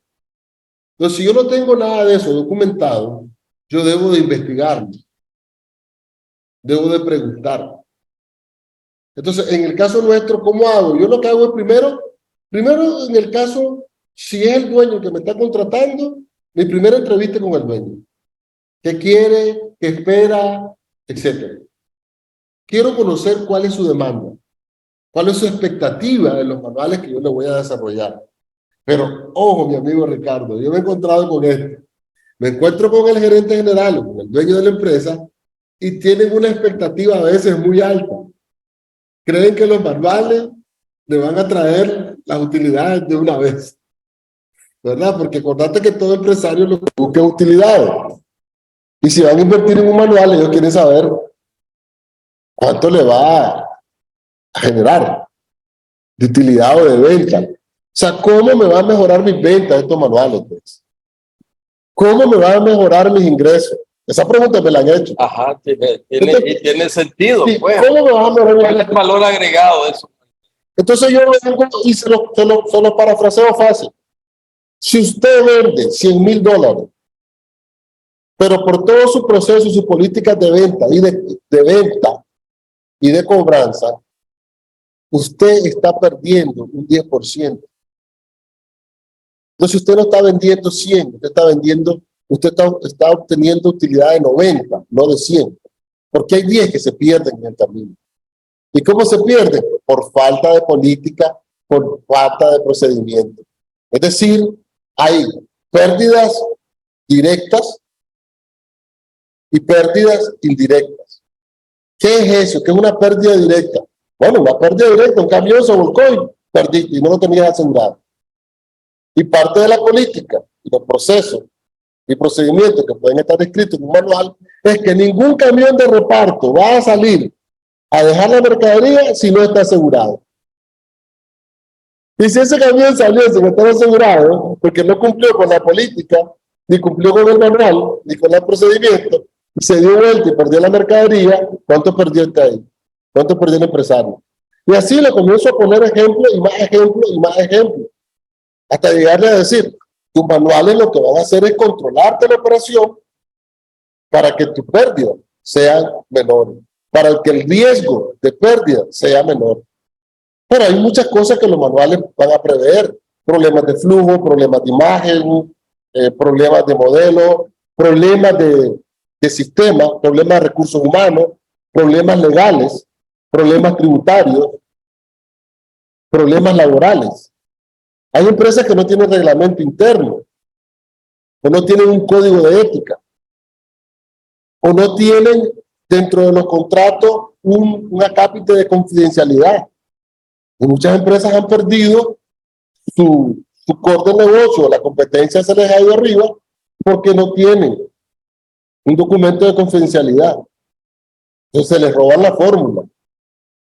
Entonces, si yo no tengo nada de eso documentado, yo debo de investigar, debo de preguntar. Entonces, en el caso nuestro, ¿cómo hago? Yo lo que hago es primero Primero, en el caso, si es el dueño que me está contratando, mi primera entrevista con el dueño. ¿Qué quiere? ¿Qué espera? Etcétera. Quiero conocer cuál es su demanda, cuál es su expectativa de los manuales que yo le voy a desarrollar. Pero, ojo, mi amigo Ricardo, yo me he encontrado con esto. Me encuentro con el gerente general o con el dueño de la empresa y tienen una expectativa a veces muy alta. Creen que los manuales le van a traer las utilidades de una vez, ¿verdad? Porque acordate que todo empresario lo que busca es utilidades. Y si van a invertir en un manual, ellos quieren saber cuánto le va a generar de utilidad o de venta. O sea, ¿cómo me va a mejorar mis ventas estos manuales? Pues? ¿Cómo me van a mejorar mis ingresos? Esa pregunta me la han hecho. Ajá, Entonces, tiene sentido, sí, pues. ¿cómo me va a mejorar mis ¿Cuál es el valor agregado de eso? Entonces yo vengo y se lo parafraseo fácil. Si usted vende $100,000, pero por todo su proceso y sus políticas de venta y de cobranza, usted está perdiendo un 10%. Entonces usted no está vendiendo 100, usted está obteniendo utilidad de 90, no de 100. Porque hay 10 que se pierden en el camino. ¿Y cómo se pierden? Por falta de política, por falta de procedimiento. Es decir, hay pérdidas directas y pérdidas indirectas. ¿Qué es eso? ¿Qué es una pérdida directa? Bueno, una pérdida directa, un camión se volcó y perdiste y no lo tenías asegurado. Y parte de la política y los procesos y procedimientos que pueden estar escritos en un manual es que ningún camión de reparto va a salir a dejar la mercadería si no está asegurado. Y si ese camión salió sin estar asegurado, porque no cumplió con la política, ni cumplió con el manual, ni con el procedimiento, y se dio vuelta y perdió la mercadería, ¿cuánto perdió el ahí? ¿Cuánto perdió el empresario? Y así le comienzo a poner ejemplo y más ejemplo y más ejemplo, hasta llegarle a decir, tus manuales lo que van a hacer es controlarte la operación para que tu pérdida sea menor, para que el riesgo de pérdida sea menor. Pero hay muchas cosas que los manuales van a prever, problemas de flujo, problemas de imagen, problemas de modelo, problemas de sistema, problemas de recursos humanos, problemas legales, problemas tributarios, problemas laborales. Hay empresas que no tienen reglamento interno, o no tienen un código de ética, o no tienen dentro de los contratos un acápite de confidencialidad. Y muchas empresas han perdido su core de negocio, la competencia se les ha ido arriba porque no tienen un documento de confidencialidad. Entonces se les roban la fórmula,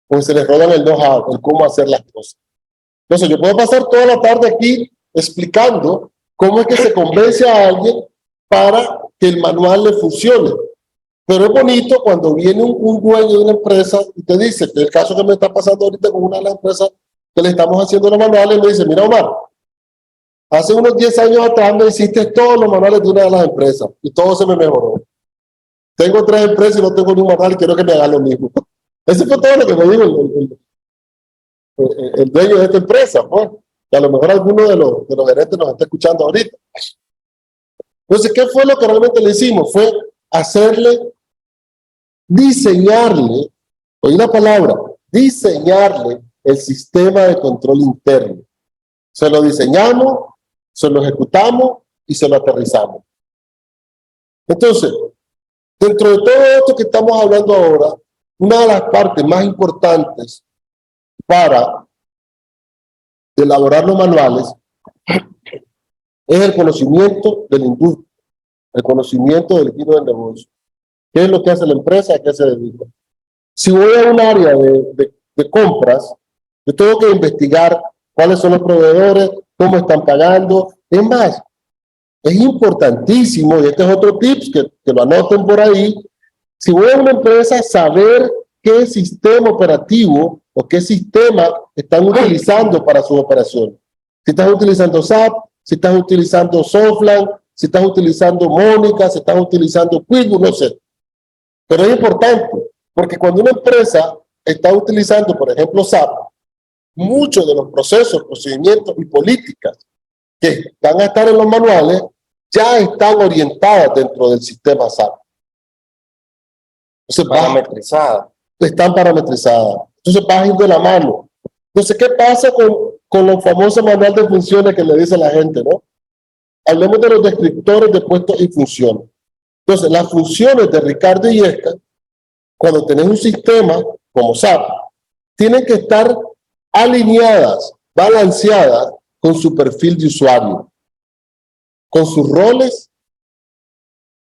o se les roban el know-how, el cómo hacer las cosas. Entonces yo puedo pasar toda la tarde aquí explicando cómo es que se convence a alguien para que el manual le funcione. Pero es bonito cuando viene un dueño de una empresa y te dice, que es el caso que me está pasando ahorita con una de las empresas que le estamos haciendo los manuales, y me dice, mira Omar, hace unos 10 años atrás me hiciste todos los manuales de una de las empresas y todo se me mejoró. Tengo 3 empresas y no tengo ni un manual y quiero que me hagan lo mismo. Eso fue todo lo que me dijo el dueño de esta empresa, pues. Que a lo mejor alguno de los gerentes nos está escuchando ahorita. Entonces, ¿qué fue lo que realmente le hicimos? Fue diseñarle, oí la palabra, diseñarle el sistema de control interno. Se lo diseñamos, se lo ejecutamos y se lo aterrizamos. Entonces, dentro de todo esto que estamos hablando ahora, una de las partes más importantes para elaborar los manuales es el conocimiento de la industria, el conocimiento del giro del negocio. ¿Qué es lo que hace la empresa? ¿A qué se dedica? Si voy a un área de compras, yo tengo que investigar cuáles son los proveedores, cómo están pagando. Es más, es importantísimo, y este es otro tips que lo anoten por ahí, si voy a una empresa, saber qué sistema operativo o qué sistema están utilizando para su operación. Si estás utilizando SAP, si estás utilizando Softline, si estás utilizando Mónica, si estás utilizando QuickBooks, no sé. Pero es importante, porque cuando una empresa está utilizando, por ejemplo, SAP, muchos de los procesos, procedimientos y políticas que van a estar en los manuales ya están orientadas dentro del sistema SAP. Entonces, están parametrizadas. Entonces vas a ir de la mano. Entonces, ¿qué pasa con los famosos manuales de funciones que le dice la gente, no? Hablemos de los descriptores de puestos y funciones. Entonces, las funciones de Ricardo Illescas, cuando tenés un sistema como SAP, tienen que estar alineadas, balanceadas con su perfil de usuario, con sus roles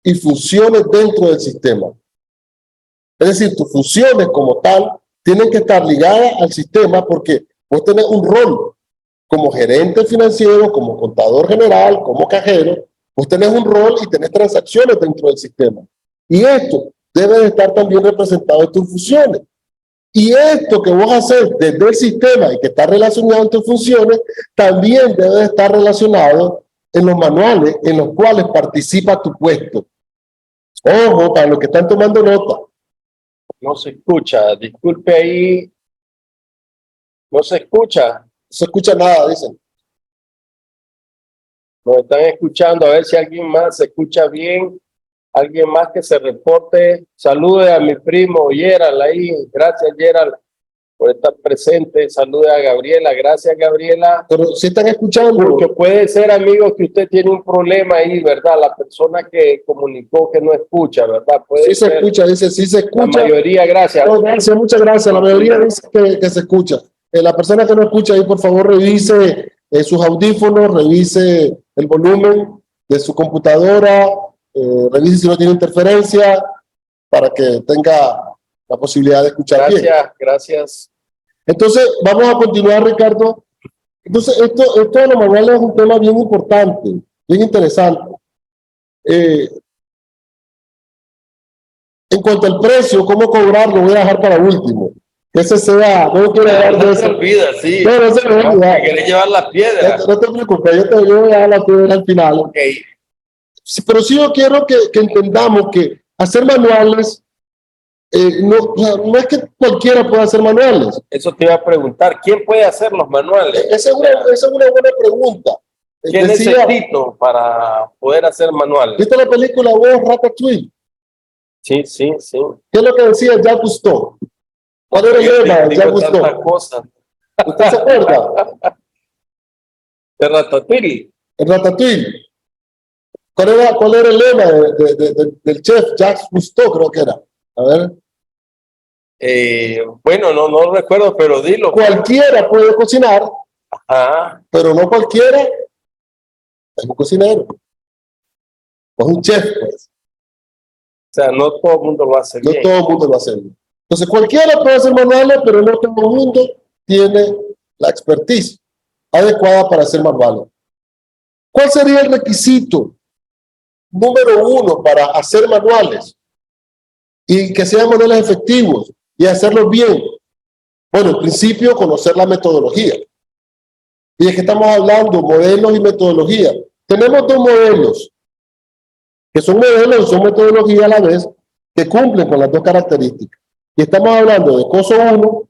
y funciones dentro del sistema. Es decir, tus funciones como tal tienen que estar ligadas al sistema porque vos tenés un rol como gerente financiero, como contador general, como cajero, vos tenés un rol y tenés transacciones dentro del sistema. Y esto debe de estar también representado en tus funciones. Y esto que vos haces desde el sistema y que está relacionado en tus funciones, también debe de estar relacionado en los manuales en los cuales participa tu puesto. Ojo, para los que están tomando nota. No se escucha, disculpe ahí. No se escucha. No se escucha nada, dicen. Nos están escuchando, a ver si alguien más se escucha bien. Alguien más que se reporte. Salude a mi primo Gerald ahí. Gracias, Gerald, por estar presente. Salude a Gabriela. Gracias, Gabriela. Pero si están escuchando. Porque puede ser, amigo, que usted tiene un problema ahí, ¿verdad? La persona que comunicó que no escucha, ¿verdad? Puede sí se ser. Escucha, dice, sí se escucha. La mayoría, gracias. No, gracias, muchas gracias. La mayoría dice que se escucha. La persona que no escucha ahí, por favor, revise sus audífonos, revise el volumen de su computadora, revise si no tiene interferencia para que tenga la posibilidad de escuchar bien. Gracias. Entonces, vamos a continuar, Ricardo. Entonces, esto de los manuales es un tema bien importante, bien interesante. En cuanto al precio, cómo cobrarlo, voy a dejar para último. Ese sea, no quiero hablar de eso. No se olvida, sí. No se me olvida. ¿Querés llevar la piedra? No te preocupes, yo voy a dar la piedra al final. Okay. Sí, pero sí yo quiero que entendamos que hacer manuales, no es que cualquiera pueda hacer manuales. Eso te iba a preguntar, ¿quién puede hacer los manuales? Esa es una buena pregunta. ¿Qué necesito para poder hacer manuales? ¿Viste la película vos, Ratatouille? Sí. ¿Qué es lo que decía Jacques Cousteau? ¿Cuál era el lema de Jacques Cousteau? ¿Usted se acuerda? ¿De Ratatouille? El Ratatouille. ¿Cuál era el lema del chef Jacques Cousteau, creo que era? A ver. Bueno, no recuerdo, pero dilo. Cualquiera puede cocinar, pero no cualquiera es un cocinero. Es un chef, pues. O sea, no todo el mundo lo hace bien. No todo el mundo lo hace bien. Entonces, cualquiera puede hacer manuales, pero no todo el mundo tiene la expertise adecuada para hacer manuales. ¿Cuál sería el requisito número 1 para hacer manuales y que sean manuales efectivos y hacerlos bien? Bueno, en principio, conocer la metodología. Y es que estamos hablando modelos y metodología. Tenemos dos modelos, que son modelos y son metodología a la vez, que cumplen con las dos características. Y estamos hablando de COSO 1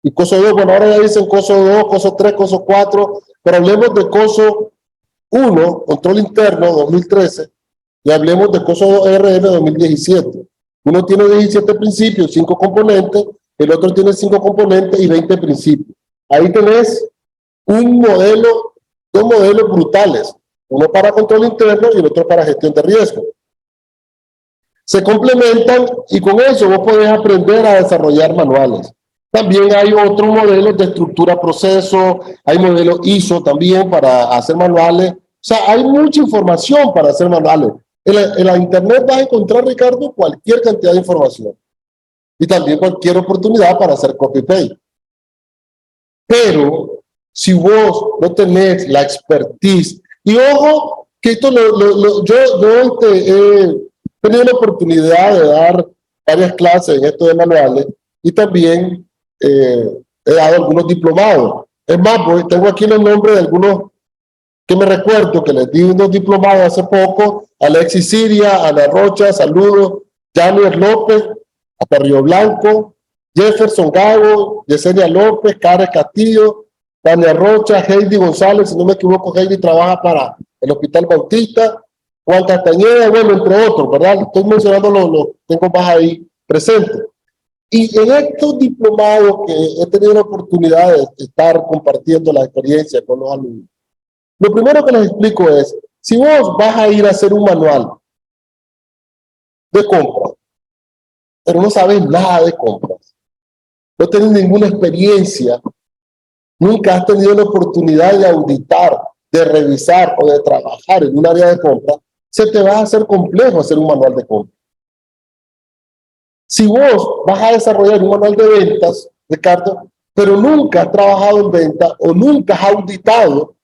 y COSO 2. Bueno, ahora ya dicen COSO 2, COSO 3, COSO 4, pero hablemos de COSO 1, Control Interno 2013, y hablemos de COSO 2 RM 2017. Uno tiene 17 principios, 5 componentes, el otro tiene 5 componentes y 20 principios. Ahí tenés un modelo, dos modelos brutales, uno para control interno y el otro para gestión de riesgo. Se complementan y con eso vos podés aprender a desarrollar manuales. También hay otros modelos de estructura proceso, hay modelos ISO también para hacer manuales. O sea, hay mucha información para hacer manuales. En la internet vas a encontrar, Ricardo, cualquier cantidad de información. Y también cualquier oportunidad para hacer copy-paste. Pero si vos no tenés la expertise, y ojo, que esto yo he tenido la oportunidad de dar varias clases en esto de manuales y también he dado algunos diplomados. Es más, pues, tengo aquí los nombres de algunos que me recuerdo que les di unos diplomados hace poco: Alexis Siria, Ana Rocha, saludos, Janier López, hasta Río Blanco, Jefferson Gago, Yesenia López, Karen Castillo, Tania Rocha, Heidi González, si no me equivoco, Heidi trabaja para el Hospital Bautista, Juan Castañeda, bueno, entre otros, ¿verdad? Estoy mencionando los tengo más ahí presentes. Y en estos diplomados que he tenido la oportunidad de estar compartiendo la experiencia con los alumnos, lo primero que les explico es, si vos vas a ir a hacer un manual de compra, pero no sabes nada de compras, no tienes ninguna experiencia, nunca has tenido la oportunidad de auditar, de revisar o de trabajar en un área de compra, se te va a hacer complejo hacer un manual de compra. Si vos vas a desarrollar un manual de ventas, Ricardo, pero nunca has trabajado en venta o nunca has auditado,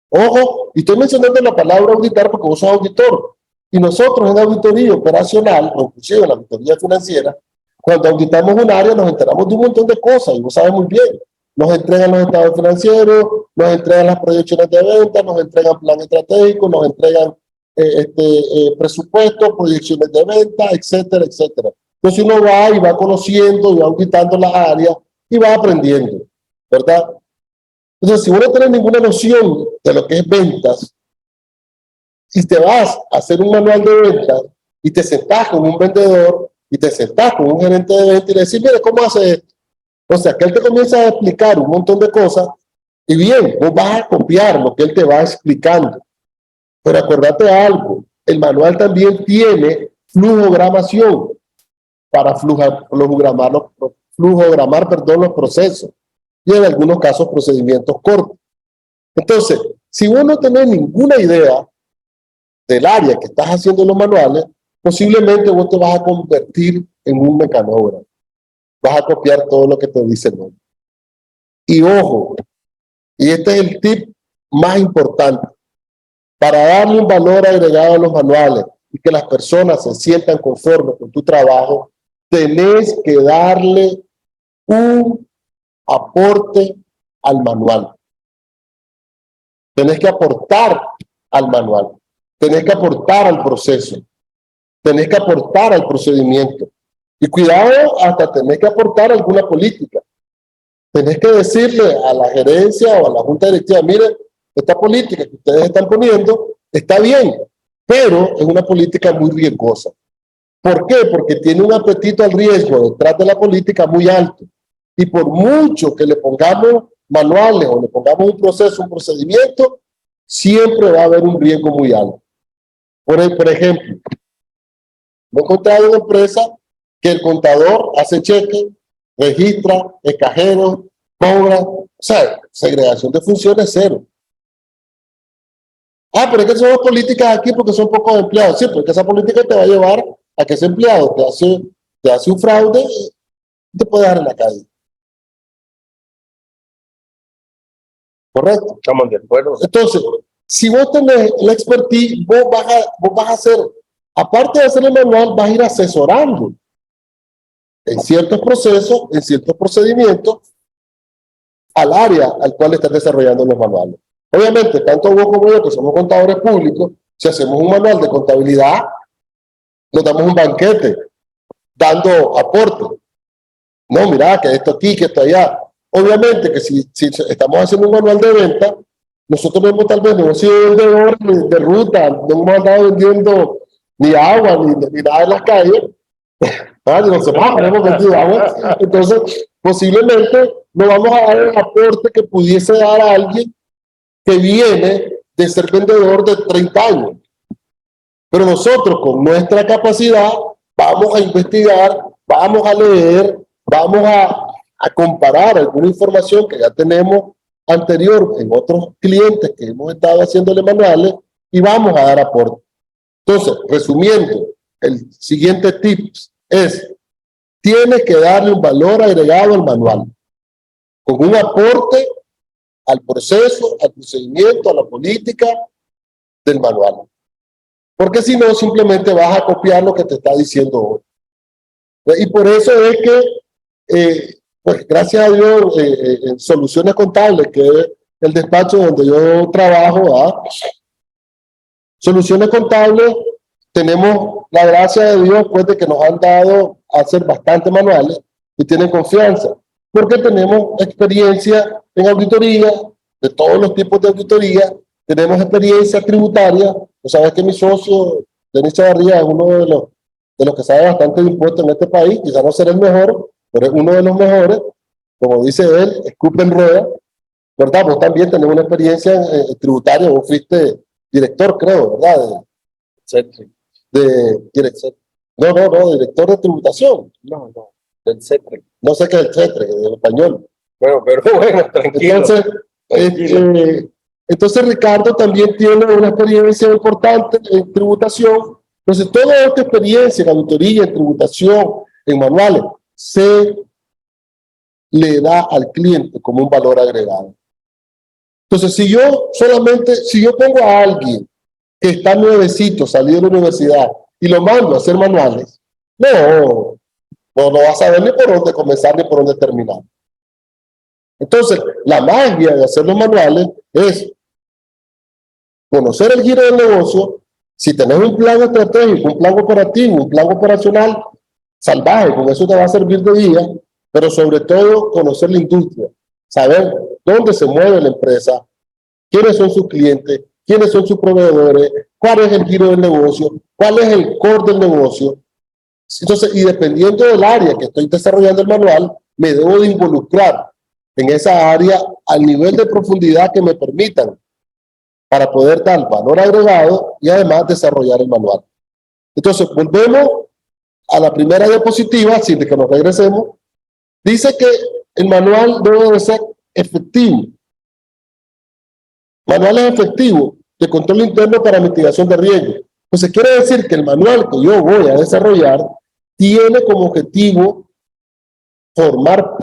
ojo, y estoy mencionando la palabra auditar porque vos sos auditor, y nosotros en auditoría operacional, o inclusive en la auditoría financiera, cuando auditamos un área nos enteramos de un montón de cosas, y vos sabes muy bien, nos entregan los estados financieros, nos entregan las proyecciones de venta, nos entregan plan estratégico, nos entregan presupuestos, proyecciones de venta, etcétera, etcétera. Entonces uno va y va conociendo y va auditando las áreas y va aprendiendo, ¿verdad? Entonces, si uno no tiene ninguna noción de lo que es ventas, y te vas a hacer un manual de ventas y te sentás con un vendedor y te sentás con un gerente de ventas y le decís, mire, ¿cómo hace esto? O sea, que él te comienza a explicar un montón de cosas y bien, vos vas a copiar lo que él te va explicando. Pero acordate algo, el manual también tiene flujogramación para flujogramar los procesos y en algunos casos procedimientos cortos. Entonces, si vos no tenés ninguna idea del área que estás haciendo los manuales, posiblemente vos te vas a convertir en un mecanógrafo. Vas a copiar todo lo que te dice el nombre. Y ojo, y este es el tip más importante, para darle un valor agregado a los manuales y que las personas se sientan conformes con tu trabajo, tenés que darle un aporte al manual. Tenés que aportar al manual. Tenés que aportar al proceso. Tenés que aportar al procedimiento. Y cuidado, hasta tenés que aportar alguna política. Tenés que decirle a la gerencia o a la junta directiva, miren, esta política que ustedes están poniendo está bien, pero es una política muy riesgosa. ¿Por qué? Porque tiene un apetito al riesgo detrás de la política muy alto. Y por mucho que le pongamos manuales o le pongamos un proceso, un procedimiento, siempre va a haber un riesgo muy alto. Por ejemplo, me he encontrado una empresa que el contador hace cheque, registra, es cajero, cobra, o sea, segregación de funciones cero. Ah, pero es que son las políticas aquí porque son pocos empleados. Sí, porque esa política te va a llevar a que ese empleado te hace un fraude y te puede dejar en la calle. ¿Correcto? Estamos de acuerdo. Entonces, si vos tenés la expertise, vos vas a hacer, aparte de hacer el manual, vas a ir asesorando en ciertos procesos, en ciertos procedimientos, al área al cual estás desarrollando los manuales. Obviamente, tanto vos como yo, que somos contadores públicos, si hacemos un manual de contabilidad, nos damos un banquete, dando aporte. No, mira, que esto aquí, que esto allá. Obviamente que si estamos haciendo un manual de venta, nosotros mismos tal vez no hemos sido vendedores de ruta, no hemos andado vendiendo ni agua, ni nada en las calles. Entonces, posiblemente no vamos a dar el aporte que pudiese dar a alguien que viene de ser vendedor de 30 años. Pero nosotros, con nuestra capacidad, vamos a investigar, vamos a leer, vamos a comparar alguna información que ya tenemos anterior en otros clientes que hemos estado haciéndole manuales y vamos a dar aporte. Entonces, resumiendo, el siguiente tip es, tienes que darle un valor agregado al manual, con un aporte al proceso, al procedimiento, a la política del manual. Porque si no, simplemente vas a copiar lo que te está diciendo hoy. Y por eso es que, pues gracias a Dios, en Soluciones Contables, que es el despacho donde yo trabajo, Soluciones Contables, tenemos la gracia de Dios, pues, de que nos han dado a hacer bastantes manuales, y tienen confianza, porque tenemos experiencia en auditoría, de todos los tipos de auditoría, tenemos experiencia tributaria. Tú sabes que mi socio, Denis Chavarría, es uno de los que sabe bastante de impuestos en este país, quizá no será el mejor, pero es uno de los mejores, como dice él, escupe en rueda, ¿verdad? Vos también tenés una experiencia tributaria, vos fuiste director, creo, ¿verdad? Director de tributación. Del CETRE. No sé qué es el CETRE, en español. Bueno, pero bueno, tranquilo. Entonces Ricardo también tiene una experiencia importante en tributación. Entonces, toda esta experiencia en auditoría, en tributación, en manuales, se le da al cliente como un valor agregado. Entonces, si yo pongo a alguien que está nuevecito, salido de la universidad, y lo mando a hacer manuales, no va a saber ni por dónde comenzar ni por dónde terminar. Entonces, la magia de hacer los manuales es conocer el giro del negocio. Si tenés un plan estratégico, un plan operativo, un plan operacional salvaje, con eso te va a servir de guía, pero sobre todo conocer la industria, saber dónde se mueve la empresa, quiénes son sus clientes, quiénes son sus proveedores, cuál es el giro del negocio, cuál es el core del negocio. Entonces, y dependiendo del área que estoy desarrollando el manual, me debo de involucrar en esa área al nivel de profundidad que me permitan para poder dar valor agregado y además desarrollar el manual. Entonces, volvemos a la primera diapositiva, sin que nos regresemos. Dice que el manual debe de ser efectivo. Manuales efectivos de control interno para mitigación de riesgo. Entonces, quiere decir que el manual que yo voy a desarrollar tiene como objetivo formar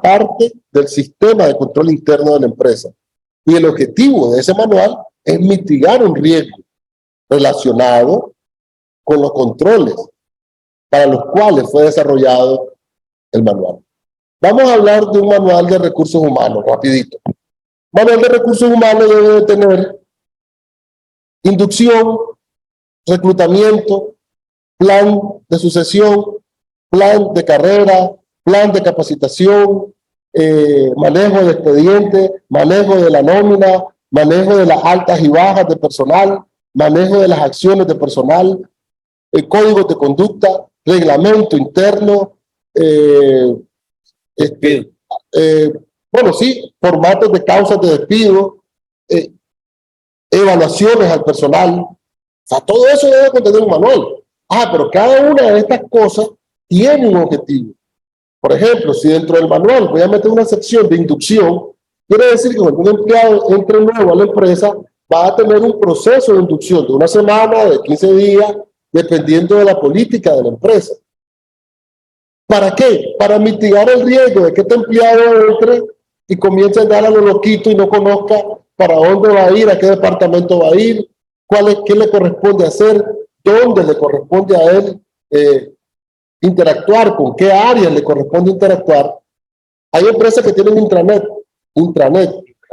parte del sistema de control interno de la empresa. Y el objetivo de ese manual es mitigar un riesgo relacionado con los controles para los cuales fue desarrollado el manual. Vamos a hablar de un manual de recursos humanos, rapidito. Manual de recursos humanos debe de tener inducción, reclutamiento, plan de sucesión, plan de carrera, plan de capacitación, manejo de expediente, manejo de la nómina, manejo de las altas y bajas de personal, manejo de las acciones de personal, códigos de conducta, reglamento interno, formatos de causas de despido, evaluaciones al personal. O sea, todo eso debe contener un manual. Pero cada una de estas cosas tiene un objetivo. Por ejemplo, si dentro del manual voy a meter una sección de inducción, quiere decir que cuando un empleado entre nuevo a la empresa, va a tener un proceso de inducción de una semana, de 15 días, dependiendo de la política de la empresa. ¿Para qué? Para mitigar el riesgo de que este empleado entre y comience a andar a lo loquito y no conozca para dónde va a ir, a qué departamento va a ir, qué le corresponde hacer, dónde le corresponde a él interactuar, con qué áreas le corresponde interactuar. Hay empresas que tienen intranet,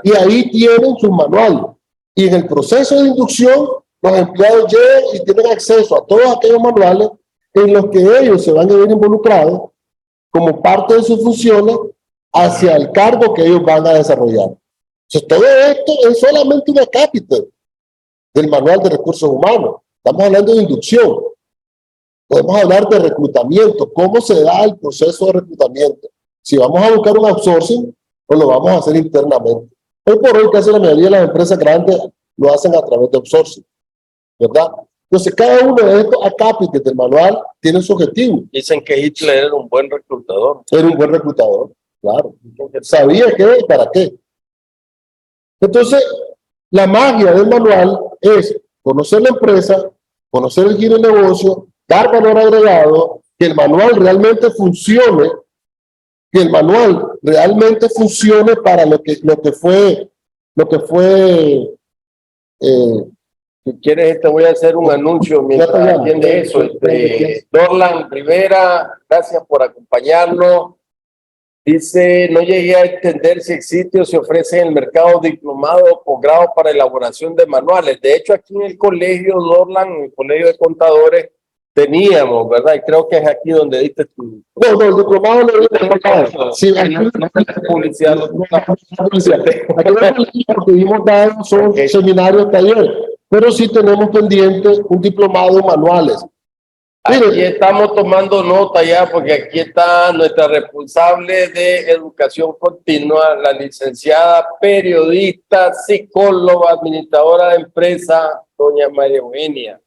y ahí tienen su manual. Y en el proceso de inducción, los empleados llegan y tienen acceso a todos aquellos manuales en los que ellos se van a ver involucrados como parte de sus funciones hacia el cargo que ellos van a desarrollar. Entonces, todo esto es solamente una cápita del manual de recursos humanos. Estamos hablando de inducción. Podemos hablar de reclutamiento, cómo se da el proceso de reclutamiento. Si vamos a buscar un outsourcing o lo vamos a hacer internamente. Hoy por hoy casi la mayoría de las empresas grandes lo hacen a través de outsourcing, ¿verdad? Entonces cada uno de estos acápites del manual tiene su objetivo. Dicen que Hitler era un buen reclutador. Era un buen reclutador, claro. Sabía qué y para qué. Entonces, la magia del manual es conocer la empresa, conocer el giro del negocio, dar valor agregado, que el manual realmente funcione, para lo que fue. Si quieres, te voy a hacer un anuncio mientras entiende eso. Dorlan Rivera, gracias por acompañarnos. Dice, no llegué a entender si existe o se ofrece en el mercado diplomado o posgrado para elaboración de manuales. De hecho, aquí en el colegio Dorlan, en el colegio de contadores, teníamos, ¿verdad? Y creo que es aquí donde diste tu No, el diplomado lo dimos. Sí, aquí publicidad. lo dimos dado son seminarios, talleres, pero sí tenemos pendiente un diplomado en manuales. Aquí estamos tomando nota ya, porque aquí está nuestra responsable de educación continua, la licenciada periodista, psicóloga, administradora de empresa, doña María Eugenia,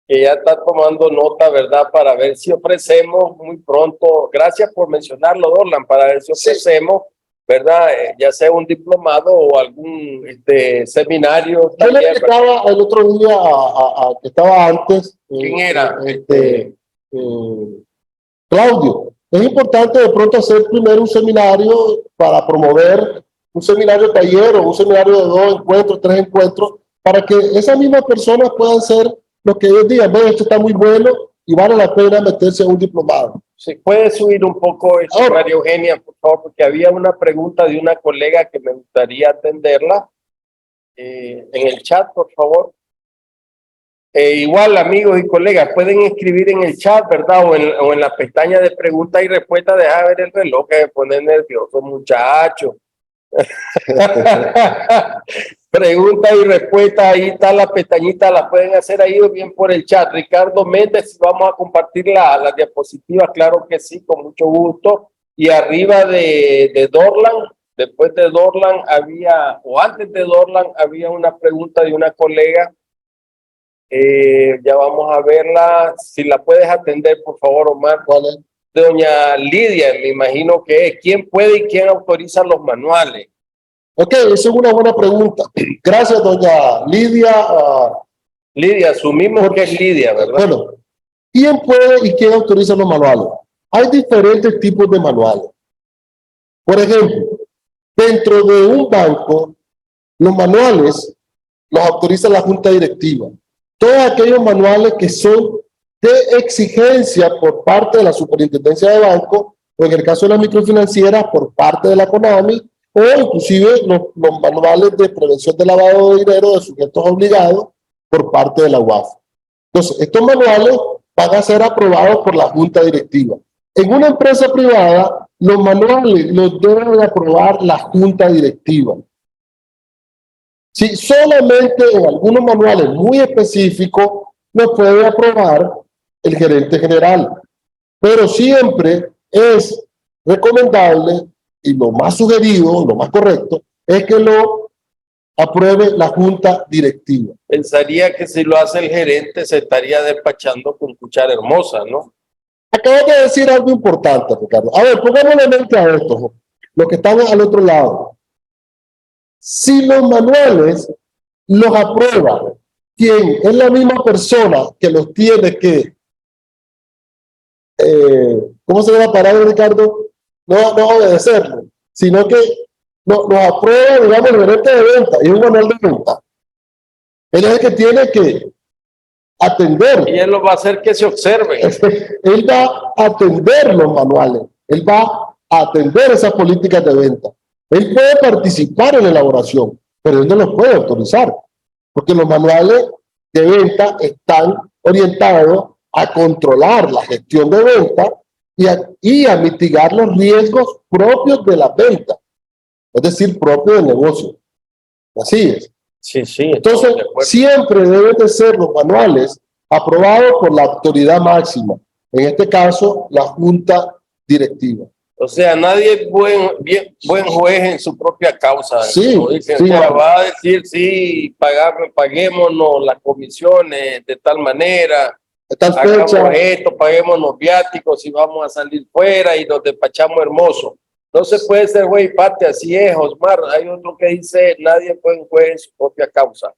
que ya está tomando nota, ¿verdad? Para ver si ofrecemos muy pronto, gracias por mencionarlo, Dorlan, para ver si ofrecemos, ¿verdad? Ya sea un diplomado o algún seminario. Yo le taller, explicaba el otro día a que estaba antes. ¿Quién era? Claudio. Es importante de pronto hacer primero un seminario para promover un seminario taller o un seminario de 2 encuentros, 3 encuentros, para que esas mismas personas puedan ser lo que ellos digan, esto está muy bueno y vale la pena meterse en un diplomado. ¿Se puede subir un poco eso, María Eugenia, por favor? Porque había una pregunta de una colega que me gustaría atenderla. En el chat, por favor. Igual, amigos y colegas, pueden escribir en el chat, ¿verdad? O en la pestaña de preguntas y respuestas. Deja ver el reloj que me pone nervioso, muchacho. Pregunta y respuesta, ahí está la pestañita, la pueden hacer ahí o bien por el chat. Ricardo Méndez, vamos a compartir la diapositiva, claro que sí, con mucho gusto. Y arriba de Dorlan, después de Dorlan había, o antes de Dorlan, había una pregunta de una colega. Ya vamos a verla, si la puedes atender, por favor, Omar. ¿Cuál es? Doña Lidia, me imagino que es. ¿Quién puede y quién autoriza los manuales? Ok, esa es una buena pregunta. Gracias, doña Lidia. Lidia, asumimos que es Lidia, ¿verdad? Bueno, ¿quién puede y quién autoriza los manuales? Hay diferentes tipos de manuales. Por ejemplo, dentro de un banco, los manuales los autoriza la junta directiva. Todos aquellos manuales que son de exigencia por parte de la superintendencia de banco, o en el caso de las microfinancieras, por parte de la CONAMI, o inclusive los manuales de prevención de lavado de dinero de sujetos obligados por parte de la UAF. Entonces, estos manuales van a ser aprobados por la junta directiva. En una empresa privada, los manuales los debe aprobar la junta directiva. Si solamente en algunos manuales muy específicos los puede aprobar el gerente general, pero siempre es recomendable y lo más sugerido, lo más correcto, es que lo apruebe la junta directiva. Pensaría que si lo hace el gerente se estaría despachando con cuchara hermosa, ¿no? Acabas de decir algo importante, Ricardo. A ver, pongámosle mente a esto, los que están al otro lado. Si los manuales los aprueba quien es la misma persona que los tiene que, ¿cómo se llama la palabra, Ricardo? No obedecerlo, sino que los aprueba, digamos, el gerente de venta y un manual de venta. Él es el que tiene que atender. Y él lo va a hacer que se observe. Él va a atender los manuales, él va a atender esas políticas de venta. Él puede participar en la elaboración, pero él no los puede autorizar, porque los manuales de venta están orientados a controlar la gestión de venta y a mitigar los riesgos propios de la venta, es decir, propios del negocio. Así es. Sí, sí. Entonces, siempre deben de ser los manuales aprobados por la autoridad máxima, en este caso, la junta directiva. O sea, nadie es buen juez en su propia causa. Sí, dicen, sí, o sea, va a decir, sí, paguémonos las comisiones de tal manera, hagamos esto, paguémonos viáticos y vamos a salir fuera y nos despachamos hermoso. No se puede ser juez y parte, así es, Osmar. Hay otro que dice, nadie es buen juez en su propia causa.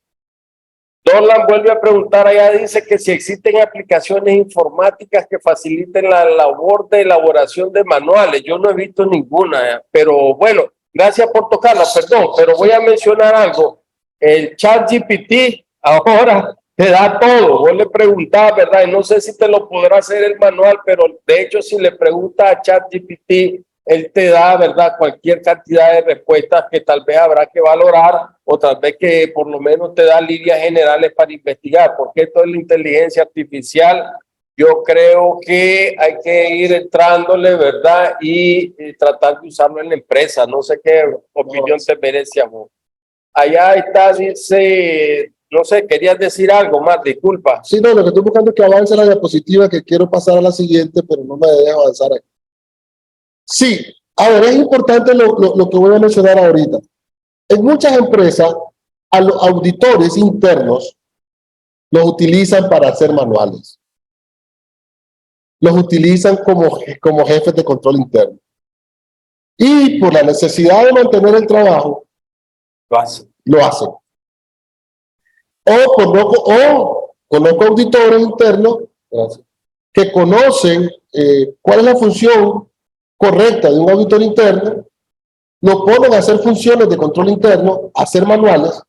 Dorlan vuelve a preguntar, allá dice que si existen aplicaciones informáticas que faciliten la labor de elaboración de manuales. Yo no he visto ninguna, pero bueno, gracias por tocarla, perdón, pero voy a mencionar algo. El ChatGPT ahora te da todo. Vos le preguntás, ¿verdad? Y no sé si te lo podrá hacer el manual, pero de hecho si le preguntas a ChatGPT, él te da, ¿verdad?, cualquier cantidad de respuestas que tal vez habrá que valorar o tal vez que por lo menos te da líneas generales para investigar, porque esto es la inteligencia artificial yo creo que hay que ir entrándole, ¿verdad? Y tratar de usarlo en la empresa. No sé qué opinión te merece, amor. Allá está, dice, no sé, querías decir algo más, disculpa. Sí, no, lo que estoy buscando es que avance la diapositiva, que quiero pasar a la siguiente, pero no me deja avanzar aquí. Sí, a ver, es importante lo que voy a mencionar ahorita. En muchas empresas, a los auditores internos los utilizan para hacer manuales. Los utilizan como jefes de control interno. Y por la necesidad de mantener el trabajo, Lo hace. lo hacen. O conozco auditores internos que conocen cuál es la función correcta de un auditor interno, lo ponen a hacer funciones de control interno, a hacer manuales,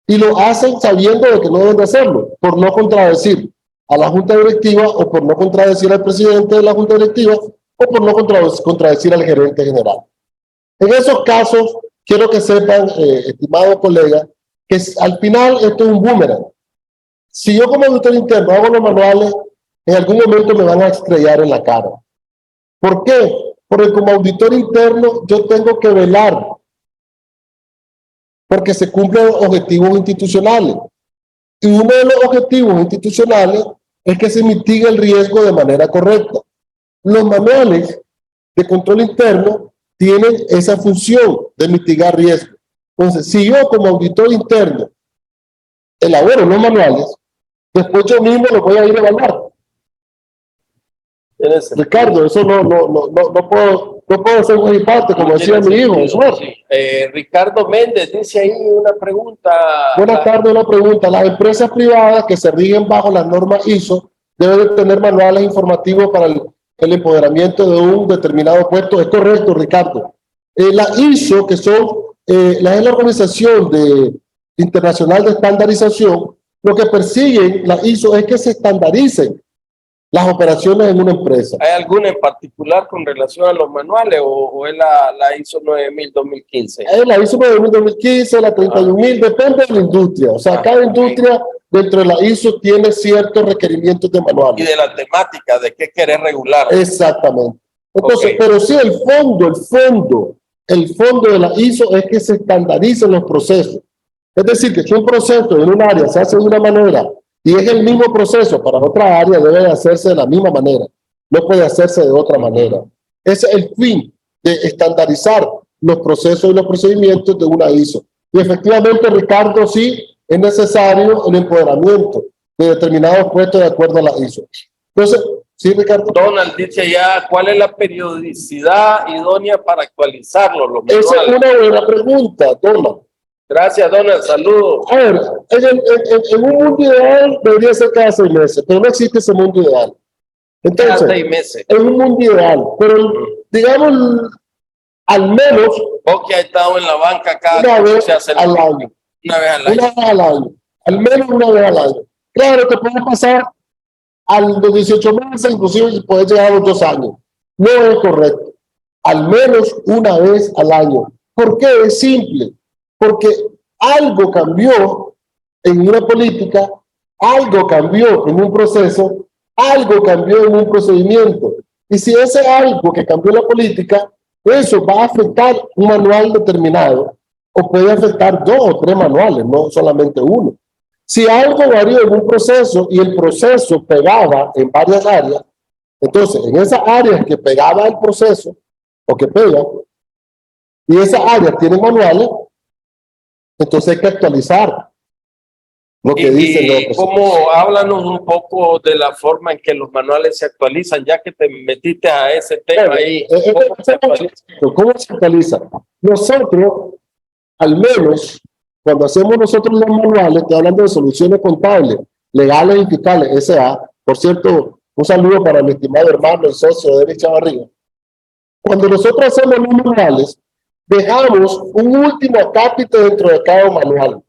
y lo hacen sabiendo de que no deben de hacerlo, por no contradecir a la junta directiva, o por no contradecir al presidente de la junta directiva, o por no contradecir al gerente general. En esos casos, quiero que sepan, estimados colegas, que al final esto es un boomerang. Si yo como auditor interno hago los manuales, en algún momento me van a estrellar en la cara. ¿Por qué? Porque como auditor interno yo tengo que velar porque se cumplen objetivos institucionales. Y uno de los objetivos institucionales es que se mitigue el riesgo de manera correcta. Los manuales de control interno tienen esa función de mitigar riesgo. Entonces, si yo como auditor interno elaboro los manuales, después yo mismo los voy a ir a evaluar. Ricardo, eso no puedo ser muy parte, como decía mi hijo. Sí. Ricardo Méndez dice ahí una pregunta. Buenas tardes, una pregunta. Las empresas privadas que se rigen bajo las normas ISO deben de tener manuales informativos para el empoderamiento de un determinado puesto. Es correcto, Ricardo. La ISO, que es la Organización Internacional de Estandarización, lo que persiguen la ISO es que se estandaricen las operaciones en una empresa. ¿Hay alguna en particular con relación a los manuales o es la ISO 9000-2015? Es la ISO 9000-2015, la 31000, depende de la industria. O sea, cada industria dentro de la ISO tiene ciertos requerimientos de manuales. Y de la temática, de qué querés regular. Exactamente. Entonces, pero sí, el fondo de la ISO es que se estandaricen los procesos. Es decir, que si un proceso en un área se hace de una manera y es el mismo proceso para otra área, debe de hacerse de la misma manera. No puede hacerse de otra manera. Ese es el fin de estandarizar los procesos y los procedimientos de una ISO. Y efectivamente, Ricardo, sí es necesario el empoderamiento de determinados puestos de acuerdo a la ISO. Entonces, sí, Ricardo. Donald dice ya, ¿cuál es la periodicidad idónea para actualizarlo? Esa es una buena pregunta, Donald. Gracias, Donald. Saludos. A ver, en un mundo ideal debería ser cada 6 meses, pero no existe ese mundo ideal. Entonces, cada 6 meses. Es un mundo ideal, pero digamos, al menos. Vos que has estado en la banca una vez al año. Una vez al año. Una vez al año. Al menos una vez al año. Claro, te puede pasar a los 18 meses, inclusive puedes llegar a los 2 años. No es correcto. Al menos una vez al año. ¿Por qué? Es simple. Porque algo cambió en una política, algo cambió en un proceso, algo cambió en un procedimiento. Y si ese algo que cambió la política, eso va a afectar un manual determinado, o puede afectar 2 o 3 manuales, no solamente uno. Si algo varió en un proceso y el proceso pegaba en varias áreas, entonces en esas áreas que pegaba el proceso, o que pega, y esas áreas tienen manuales, entonces hay que actualizar lo que dicen los procesos. ¿Cómo? Háblanos un poco de la forma en que los manuales se actualizan, ya que te metiste a ese tema ahí. ¿Cómo se actualiza? Nosotros, al menos, cuando hacemos nosotros los manuales, estoy hablando de soluciones contables, legales y fiscales, S.A. Por cierto, un saludo para mi estimado hermano, el socio de Derecha Barriga. Cuando nosotros hacemos los manuales, dejamos un último acápite dentro de cada manual,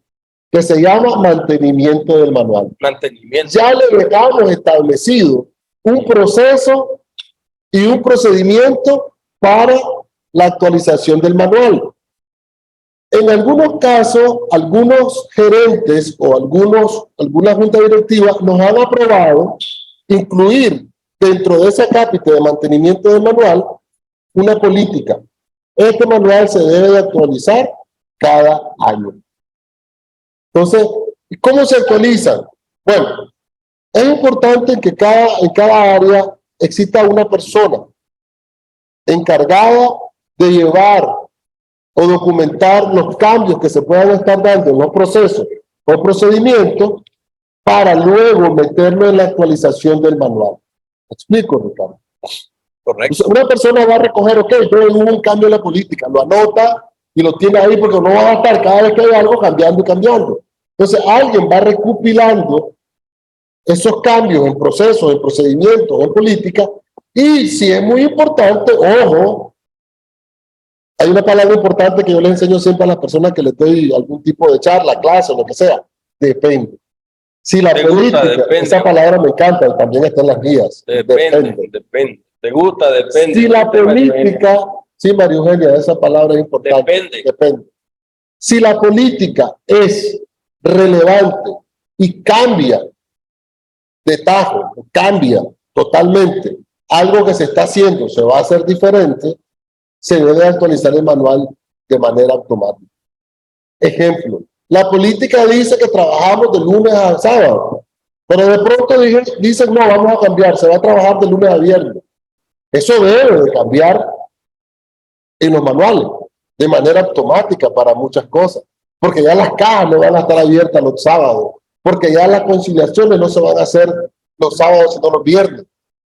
que se llama mantenimiento del manual. Mantenimiento. Ya le dejamos establecido un proceso y un procedimiento para la actualización del manual. En algunos casos, algunos gerentes o alguna junta directiva nos han aprobado incluir dentro de ese cápite de mantenimiento del manual una política. Este manual se debe de actualizar cada año. Entonces, ¿cómo se actualizan? Bueno, es importante que en cada área exista una persona encargada de llevar o documentar los cambios que se puedan estar dando en los procesos o procedimientos para luego meterlo en la actualización del manual. ¿Me explico, Ricardo? Correcto. Una persona va a recoger, ok, entonces hubo un cambio en la política, lo anota y lo tiene ahí porque no va a estar cada vez que hay algo cambiando y cambiando. Entonces alguien va recopilando esos cambios en procesos, en procedimientos, en política, y si es muy importante, ojo, hay una palabra importante que yo les enseño siempre a las personas que les doy algún tipo de charla, clase o lo que sea, depende. Si la política, depende. esa palabra me encanta, también está en las guías. Depende. ¿Te gusta? Depende. Si la política, sí, María Eugenia, esa palabra es importante. Depende. Si la política es relevante y cambia de tajo, cambia totalmente, algo que se está haciendo se va a hacer diferente, se debe actualizar el manual de manera automática. Ejemplo, la política dice que trabajamos de lunes a sábado, pero de pronto dicen, no, vamos a cambiar, se va a trabajar de lunes a viernes. Eso debe de cambiar en los manuales, de manera automática para muchas cosas, porque ya las cajas no van a estar abiertas los sábados, porque ya las conciliaciones no se van a hacer los sábados, sino los viernes,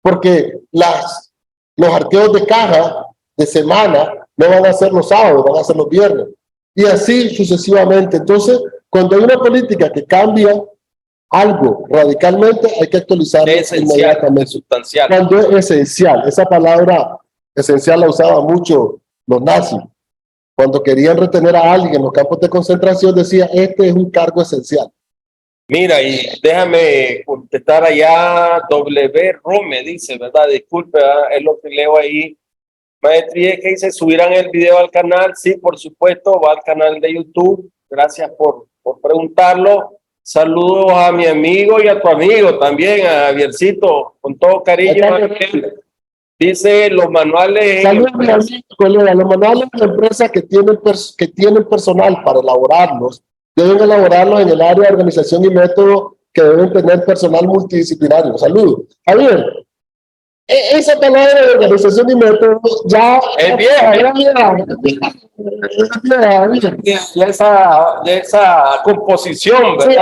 porque los arqueos de caja de semana no van a ser los sábados, van a ser los viernes, y así sucesivamente. Entonces, cuando hay una política que cambia algo radicalmente, hay que actualizarlo inmediatamente. Sustancial. Cuando es esencial, esa palabra esencial la usaban mucho los nazis. Cuando querían retener a alguien en los campos de concentración, decía, este es un cargo esencial. Mira, y déjame contestar allá, W. Rome dice, ¿verdad? Disculpe, ¿verdad? Es lo que leo ahí. Maestría, que dice, ¿subirán el video al canal? Sí, por supuesto, va al canal de YouTube. Gracias por preguntarlo. Saludos a mi amigo y a tu amigo también, a Javiercito, con todo cariño. Dice, los manuales... Saludos, mi amigo, colega. Los manuales de la empresa que tienen personal para elaborarlos, deben elaborarlos en el área de organización y método, que deben tener personal multidisciplinario. Saludos. Javier, esa palabra de organización y método ya es vieja. De esa composición, ¿verdad? Sí,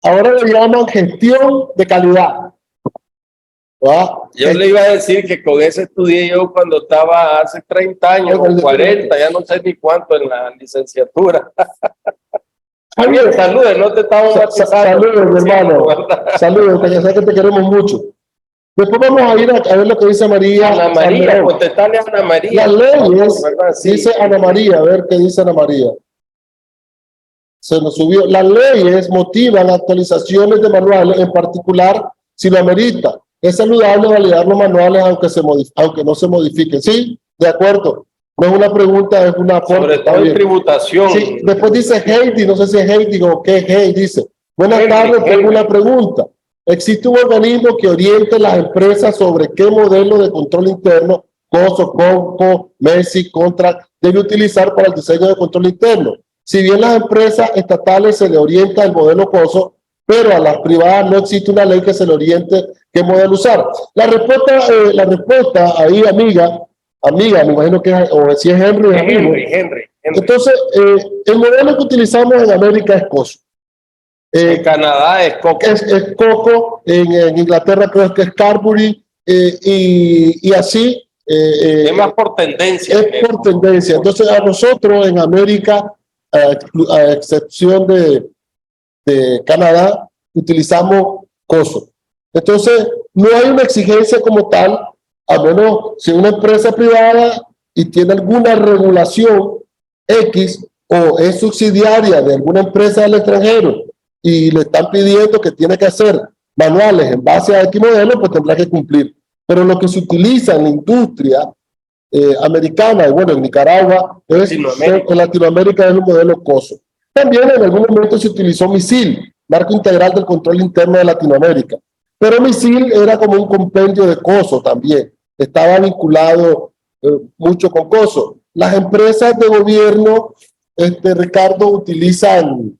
ahora le llaman gestión de calidad. ¿verdad? Yo le iba a decir que con ese estudié yo cuando estaba hace 30 años, o 40, ya no sé ni cuánto en la licenciatura. Javier, saludos, no te estamos saludos, mi hermano. Saludos, ya sabes que te queremos mucho. Después vamos a ir a ver lo que dice María. Ana María, contestarle a Ana María. Las leyes, sí. Dice Ana María, a ver qué dice Ana María. Se nos subió. Las leyes motivan actualizaciones de manuales, en particular si lo amerita. Es saludable validar los manuales aunque no se modifiquen. Sí, de acuerdo. No es una pregunta, es una aporte. Sobre todo en tributación. Sí, después dice Heidi, no sé si es Heidi o qué es Heidi, dice. Buenas tardes, tengo una pregunta. ¿Existe un organismo que oriente a las empresas sobre qué modelo de control interno, COSO, CONCO, MESI, Contract, debe utilizar para el diseño de control interno? Si bien las empresas estatales se le orienta el modelo COSO, pero a las privadas no existe una ley que se le oriente qué modelo usar. La respuesta ahí, amiga, me imagino que es, o si es Henry. Entonces, el modelo que utilizamos en América es COSO. En Canadá es COCO. Es COCO, en Inglaterra creo que es Carbury, y así. Es más por tendencia. Es por tendencia. Entonces, a nosotros en América, a excepción de Canadá, utilizamos COSO. Entonces, no hay una exigencia como tal, a menos si una empresa privada y tiene alguna regulación X o es subsidiaria de alguna empresa del extranjero y le están pidiendo que tiene que hacer manuales en base a X modelo, pues tendrá que cumplir. Pero lo que se utiliza en la industria americana, y bueno, en Nicaragua, en Latinoamérica es el modelo COSO. También en algún momento se utilizó MISIL, Marco Integral del Control Interno de Latinoamérica. Pero Misil era como un compendio de COSO también. Estaba vinculado mucho con COSO. Las empresas de gobierno, Ricardo, utilizan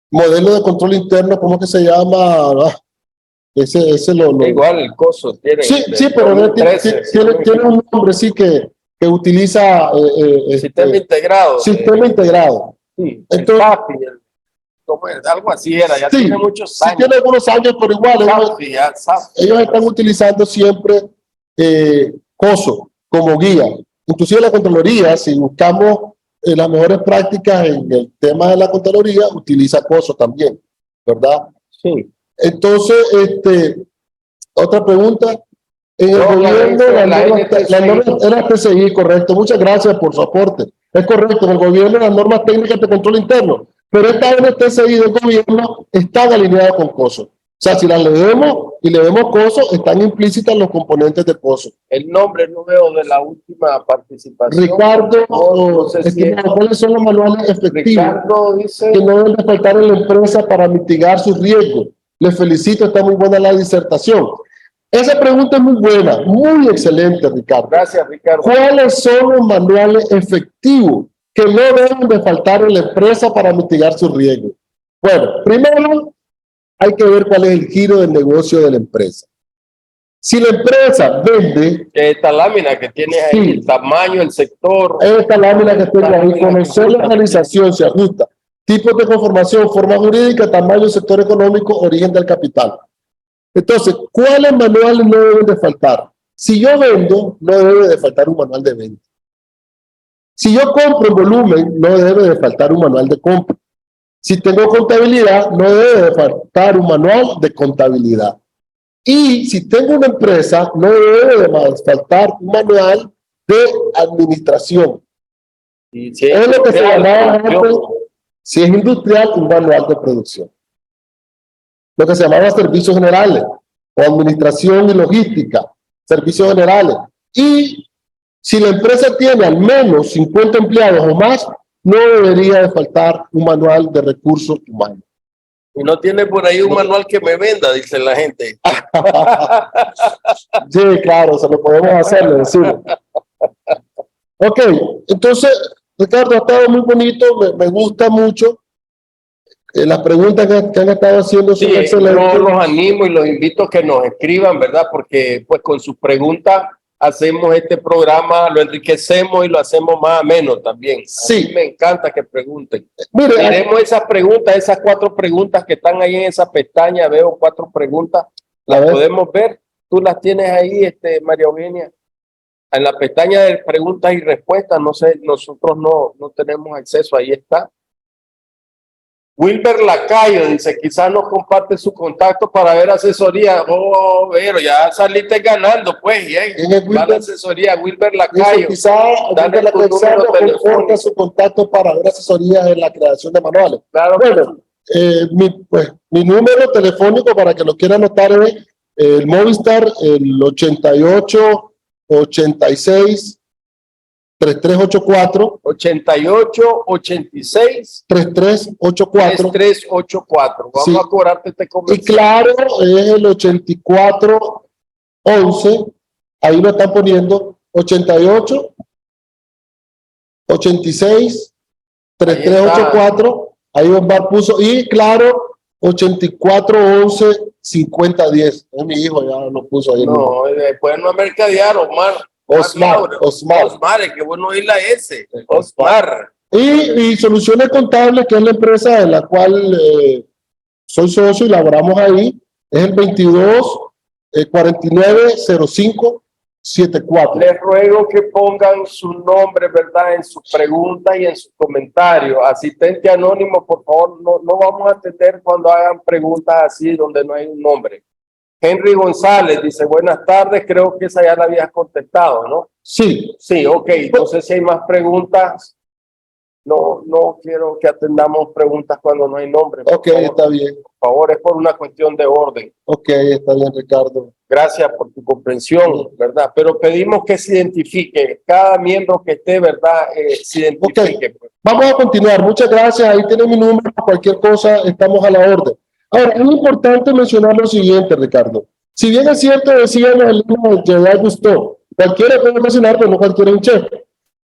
modelo de control interno, ¿cómo que se llama? Ese lo... Igual el coso tiene. Sí, pero tiene un nombre, sí, que utiliza... sistema integrado. Sistema integrado. Sí, entonces, algo así era, ya sí, tiene muchos años. Sí, tiene algunos años, pero igual ellos están utilizando siempre COSO como guía. Inclusive la Contraloría, si buscamos las mejores prácticas en el tema de la Contraloría, utiliza COSO también, ¿verdad? Sí. Entonces, otra pregunta. En el gobierno, la norma era TCI, correcto. Muchas gracias por su aporte. Es correcto, en el gobierno las normas técnicas de control interno, pero esta NTCI del gobierno están alineadas con COSO. O sea, si las leemos y le vemos COSO, están implícitas los componentes de COSO. El nombre no veo de la última participación. Ricardo, no sé si ¿cuáles son los manuales efectivos Ricardo dice que no deben de faltar en la empresa para mitigar sus riesgos? Les felicito, está muy buena la disertación. Esa pregunta es muy buena, muy excelente, Ricardo. Gracias, Ricardo. ¿Cuáles son los manuales efectivos que no deben de faltar en la empresa para mitigar sus riesgos? Bueno, primero hay que ver cuál es el giro del negocio de la empresa. Si la empresa vende... Esta lámina que tienes ahí, sí, el tamaño, el sector... Esta lámina que tengo ahí, conocer la organización, se ajusta. Tipos de conformación, forma jurídica, tamaño, sector económico, origen del capital. Entonces, ¿cuáles manuales no deben de faltar? Si yo vendo, no debe de faltar un manual de venta. Si yo compro en volumen, no debe de faltar un manual de compra. Si tengo contabilidad, no debe de faltar un manual de contabilidad. Y si tengo una empresa, no debe de faltar un manual de administración. Y si es lo que se llamaba antes, si es industrial, un manual de producción. Lo que se llamaba servicios generales o administración y logística, servicios generales. Y si la empresa tiene al menos 50 empleados o más, no debería de faltar un manual de recursos humanos. Y no tiene por ahí un manual que me venda, dice la gente. Sí, claro, se lo podemos hacer, le decimos. Ok, entonces, Ricardo, ha estado muy bonito, me gusta mucho. Las preguntas que han estado haciendo son excelentes. Yo los animo y los invito a que nos escriban, ¿verdad? Porque pues con sus preguntas hacemos este programa, lo enriquecemos y lo hacemos más ameno también. Sí. A mí me encanta que pregunten. Mire, miremos esas preguntas, esas 4 preguntas que están ahí en esa pestaña. Veo 4 preguntas. Las podemos ver. Tú las tienes ahí, María Eugenia. En la pestaña de preguntas y respuestas, no sé, nosotros no tenemos acceso. Ahí está. Wilber Lacayo dice, quizás nos comparte su contacto para ver asesoría. Oh, pero ya saliste ganando, pues. Va la asesoría, Wilber Lacayo. Quizás dale la creación comporta su contacto para ver asesoría en la creación de manuales. Claro. Bueno, mi número telefónico para que lo quiera anotar es el Movistar, el 88 86 3384 88 86 3384 3384. Vamos sí. a cobrarte este comercial. Y claro, es el 8411, ahí lo están poniendo, 88 86 3384, ahí Osmar puso, y claro, 8411 5010. Es mi hijo, ya lo puso ahí. No, después no mercadear, Osmar, que bueno oír la S. Osmar. Y Soluciones Contables, que es la empresa de la cual soy socio y laboramos ahí, es el 22 49 05 74. Les ruego que pongan su nombre, ¿verdad?, en sus preguntas y en sus comentarios. Asistente anónimo, por favor, no vamos a atender cuando hagan preguntas así donde no hay un nombre. Henry González dice, buenas tardes, creo que esa ya la habías contestado, ¿no? Sí. Sí, ok, entonces si hay más preguntas, no quiero que atendamos preguntas cuando no hay nombre. Ok, está bien. Por favor, es por una cuestión de orden. Ok, está bien, Ricardo. Gracias por tu comprensión, ¿verdad? Pero pedimos que se identifique, cada miembro que esté, ¿verdad? Se identifique. Okay. Vamos a continuar, muchas gracias, ahí tiene mi número, cualquier cosa, estamos a la orden. Ahora, es importante mencionar lo siguiente, Ricardo. Si bien es cierto, decíamos el libro que ya gustó, cualquiera puede cocinar, pero no cualquiera es un chef.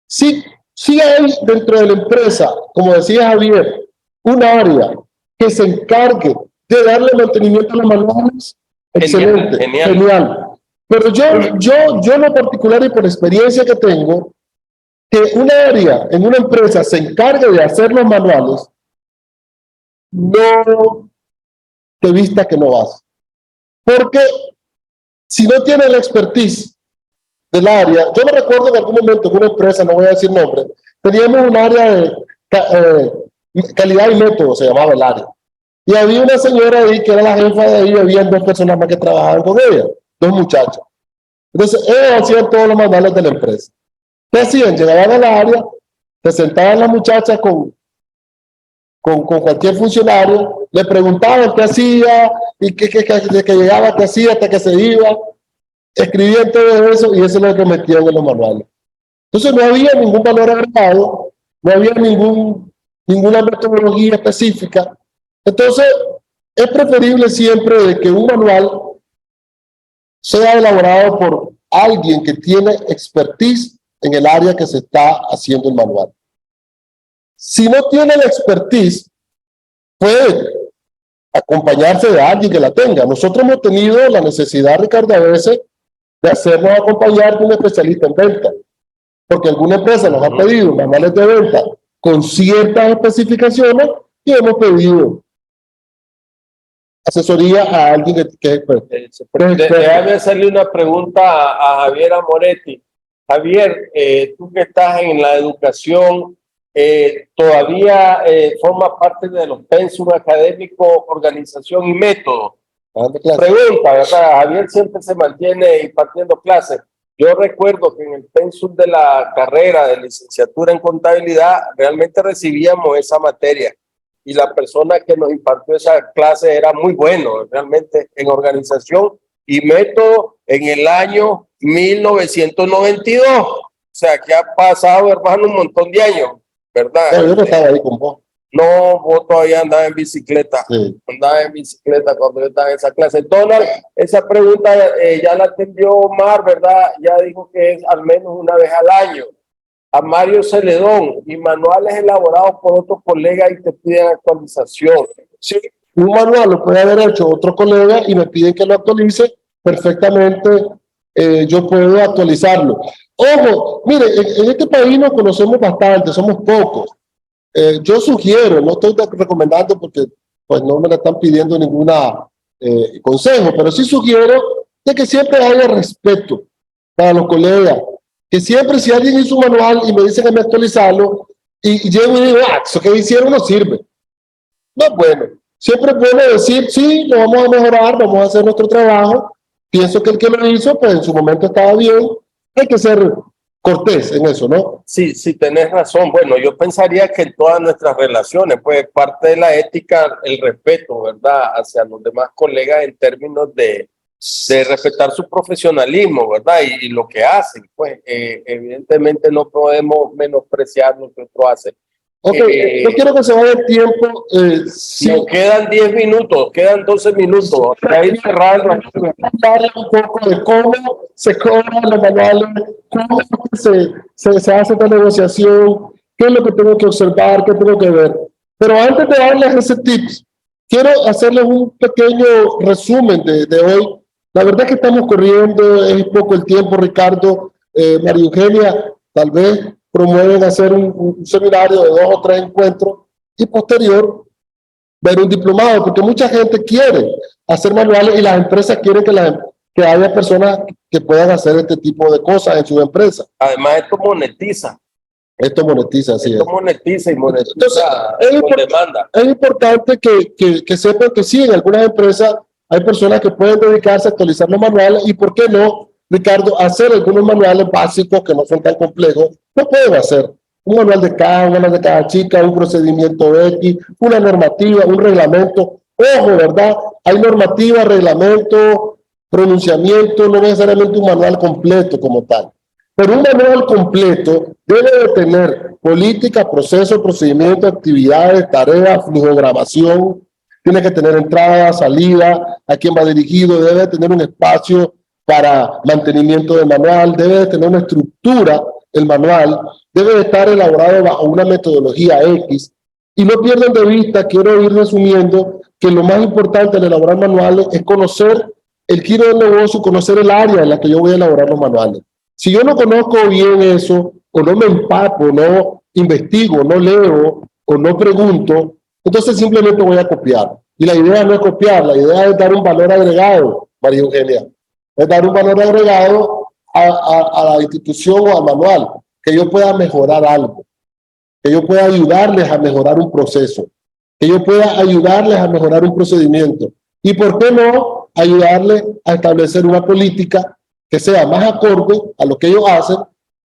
Sí hay dentro de la empresa, como decía Javier, un área que se encargue de darle mantenimiento a los manuales. Excelente, genial. Pero yo en lo particular y por experiencia que tengo, que un área en una empresa se encargue de hacer los manuales, no te vista que no vas. Porque si no tiene la expertise del área, yo me recuerdo en algún momento en una empresa, no voy a decir nombre, teníamos un área de calidad y método, se llamaba el área. Y había una señora ahí que era la jefa de ahí, había dos personas más que trabajaban con ella, dos muchachos. Entonces, ellos hacían todos los manuales de la empresa. ¿Qué hacían? Llegaban al área, se sentaban las muchachas con cualquier funcionario, le preguntaban qué hacía, y desde que llegaba, qué hacía, hasta que se iba, escribían todo eso, y eso es lo que metían en los manuales. Entonces, no había ningún valor agregado, no había ninguna metodología específica. Entonces, es preferible siempre de que un manual sea elaborado por alguien que tiene expertise en el área que se está haciendo el manual. Si no tiene la expertise, puede acompañarse de alguien que la tenga. Nosotros hemos tenido la necesidad, Ricardo, a veces de hacernos acompañar de un especialista en venta, porque alguna empresa nos ha pedido manuales de venta con ciertas especificaciones y hemos pedido asesoría a alguien que es experto. Déjame hacerle una pregunta a Javier Amoretti. Javier, tú que estás en la educación, ¿todavía forma parte de los pensum académicos, organización y método? Pregunta, ¿verdad? Javier siempre se mantiene impartiendo clases. Yo recuerdo que en el pensum de la carrera de licenciatura en contabilidad realmente recibíamos esa materia. Y la persona que nos impartió esa clase era muy bueno, realmente, en organización y método en el año 1992. O sea, que ha pasado, hermano, un montón de años, ¿verdad? Pero yo no estaba ahí con vos. No, vos todavía andaba en bicicleta. Sí. Andaba en bicicleta cuando yo estaba en esa clase. Donald, esa pregunta ya la atendió Omar, ¿verdad? Ya dijo que es al menos una vez al año. A Mario Celedón, y manuales elaborados por otros colegas y te piden actualización. Sí, un manual lo puede haber hecho otro colega y me piden que lo actualice, perfectamente yo puedo actualizarlo. Ojo, mire, en este país nos conocemos bastante, somos pocos. Yo sugiero, no estoy recomendando porque pues no me la están pidiendo ninguna consejo, pero sí sugiero de que siempre haya respeto para los colegas. Que siempre si alguien hizo un manual y me dice que me actualizarlo, y llego y digo, eso que hicieron no sirve. No es bueno. Siempre es bueno decir, sí, lo vamos a mejorar, vamos a hacer nuestro trabajo. Pienso que el que lo hizo, pues en su momento estaba bien. Hay que ser cortés en eso, ¿no? Sí, sí, tenés razón. Bueno, yo pensaría que en todas nuestras relaciones, pues parte de la ética, el respeto, ¿verdad? Hacia los demás colegas en términos de respetar su profesionalismo, ¿verdad? Y lo que hacen, pues evidentemente no podemos menospreciar lo que otros hacen. Ok, no quiero que se vaya el tiempo. Si nos quedan 10 minutos, quedan 12 minutos. Ahí cerrando. Hablar un poco de cómo se cobran los manuales, cómo se hace esta negociación, qué es lo que tengo que observar, qué tengo que ver. Pero antes de darles ese tips, quiero hacerles un pequeño resumen de hoy. La verdad es que estamos corriendo, es poco el tiempo, Ricardo, María Eugenia, tal vez promueven hacer un seminario de 2 o 3 encuentros y posterior ver un diplomado, porque mucha gente quiere hacer manuales y las empresas quieren que haya personas que puedan hacer este tipo de cosas en sus empresas. Además, esto monetiza. Esto monetiza, así Esto monetiza y monetiza. Entonces, con demanda. Es importante que sepan que sí, en algunas empresas hay personas que pueden dedicarse a actualizar los manuales y, ¿por qué no, Ricardo, hacer algunos manuales básicos que no son tan complejos? No pueden hacer un manual de caja, un manual de cada chica, un procedimiento X, una normativa, un reglamento. Ojo, ¿verdad? Hay normativa, reglamento, pronunciamiento, no necesariamente un manual completo como tal. Pero un manual completo debe de tener política, proceso, procedimiento, actividades, tareas, flujogramación. tiene que tener entrada, salida, a quién va dirigido, debe de tener un espacio para mantenimiento del manual, debe de tener una estructura el manual, debe de estar elaborado bajo una metodología X. Y no pierdan de vista, quiero ir resumiendo, que lo más importante al elaborar manuales es conocer el giro del negocio, conocer el área en la que yo voy a elaborar los manuales. Si yo no conozco bien eso, o no me empapo, no investigo, no leo, o no pregunto, entonces simplemente voy a copiar. Y la idea no es copiar, la idea es dar un valor agregado, María Eugenia. Es dar un valor agregado a la institución o al manual, que yo pueda mejorar algo, que yo pueda ayudarles a mejorar un proceso, que yo pueda ayudarles a mejorar un procedimiento. Y por qué no ayudarles a establecer una política que sea más acorde a lo que ellos hacen,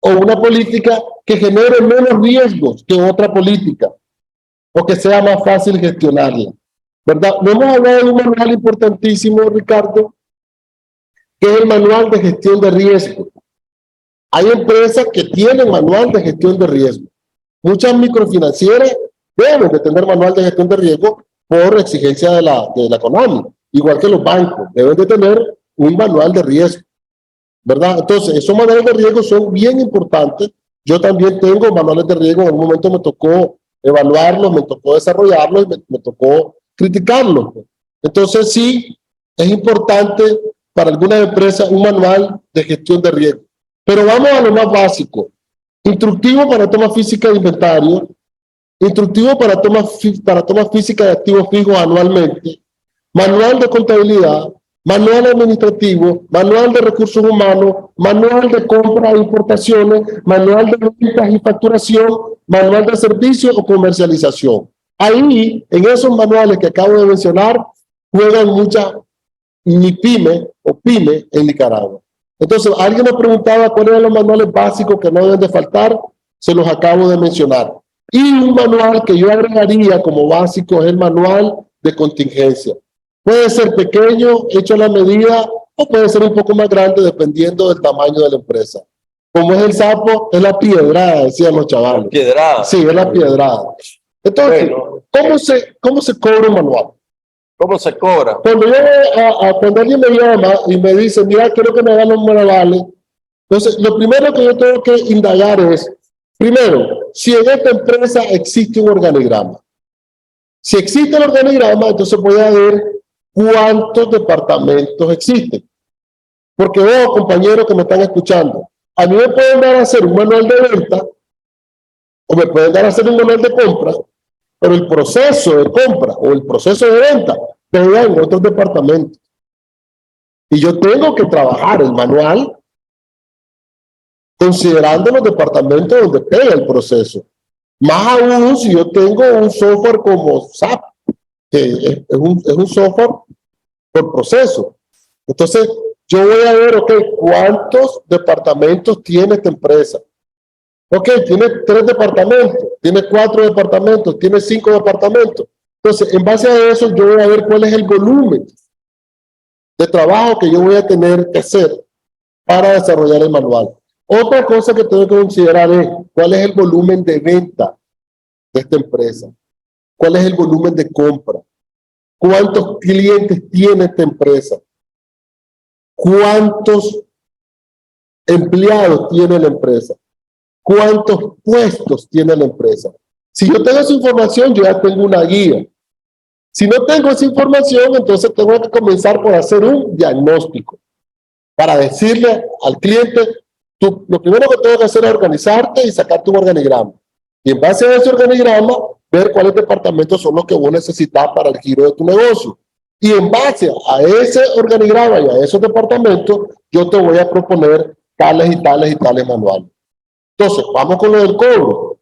o una política que genere menos riesgos que otra política, o que sea más fácil gestionarla, ¿verdad? No hemos hablado de un manual importantísimo, Ricardo, que es el manual de gestión de riesgo. Hay empresas que tienen manual de gestión de riesgo. Muchas microfinancieras deben de tener manual de gestión de riesgo por exigencia de la CONAMI, igual que los bancos deben de tener un manual de riesgo, ¿verdad? Entonces, esos manuales de riesgo son bien importantes. Yo también tengo manuales de riesgo, en algún momento me tocó evaluarlos, me tocó desarrollarlos y me tocó criticarlos. Entonces, sí, es importante para algunas empresas un manual de gestión de riesgo. Pero vamos a lo más básico. Instructivo para toma física de inventario, instructivo para toma física de activos fijos anualmente, manual de contabilidad, manual administrativo, manual de recursos humanos, manual de compra e importaciones, manual de ventas y facturación, manual de servicios o comercialización. Ahí, en esos manuales que acabo de mencionar, juegan muchas MIPYME o PYME en Nicaragua. Entonces, alguien me preguntaba cuáles eran los manuales básicos que no deben de faltar, se los acabo de mencionar. Y un manual que yo agregaría como básico es el manual de contingencia. Puede ser pequeño, hecho a la medida, o puede ser un poco más grande dependiendo del tamaño de la empresa. Como es el sapo, es la piedrada, decían los chavales. Piedrada. Sí, es la piedrada. Entonces, Bueno, ¿cómo se cobra un manual? ¿cómo se cobra? Cuando cuando alguien me llama y me dice, mira, quiero que me hagan los manuales, entonces lo primero que yo tengo que indagar es, primero, si en esta empresa existe un organigrama. Si existe el organigrama, entonces voy a ver cuántos departamentos existen. Porque veo, compañeros que me están escuchando, a mí me pueden dar a hacer un manual de venta, o me pueden dar a hacer un manual de compra, pero el proceso de compra o el proceso de venta pega en otros departamentos. Y yo tengo que trabajar el manual considerando los departamentos donde pega el proceso. Más aún si yo tengo un software como SAP, que es un software por proceso. Entonces, yo voy a ver, ok, ¿cuántos departamentos tiene esta empresa? Ok, tiene 3 departamentos, tiene 4 departamentos, tiene 5 departamentos. Entonces, en base a eso, yo voy a ver cuál es el volumen de trabajo que yo voy a tener que hacer para desarrollar el manual. Otra cosa que tengo que considerar es cuál es el volumen de venta de esta empresa, cuál es el volumen de compra, cuántos clientes tiene esta empresa, cuántos empleados tiene la empresa, cuántos puestos tiene la empresa. Si yo tengo esa información, yo ya tengo una guía. Si no tengo esa información, entonces tengo que comenzar por hacer un diagnóstico para decirle al cliente, lo primero que tengo que hacer es organizarte y sacarte un organigrama. Y en base a ese organigrama, ver cuáles departamentos son los que vos necesitas para el giro de tu negocio. Y en base a ese organigrama y a esos departamentos, yo te voy a proponer tales y tales y tales manuales. Entonces, vamos con lo del cobro.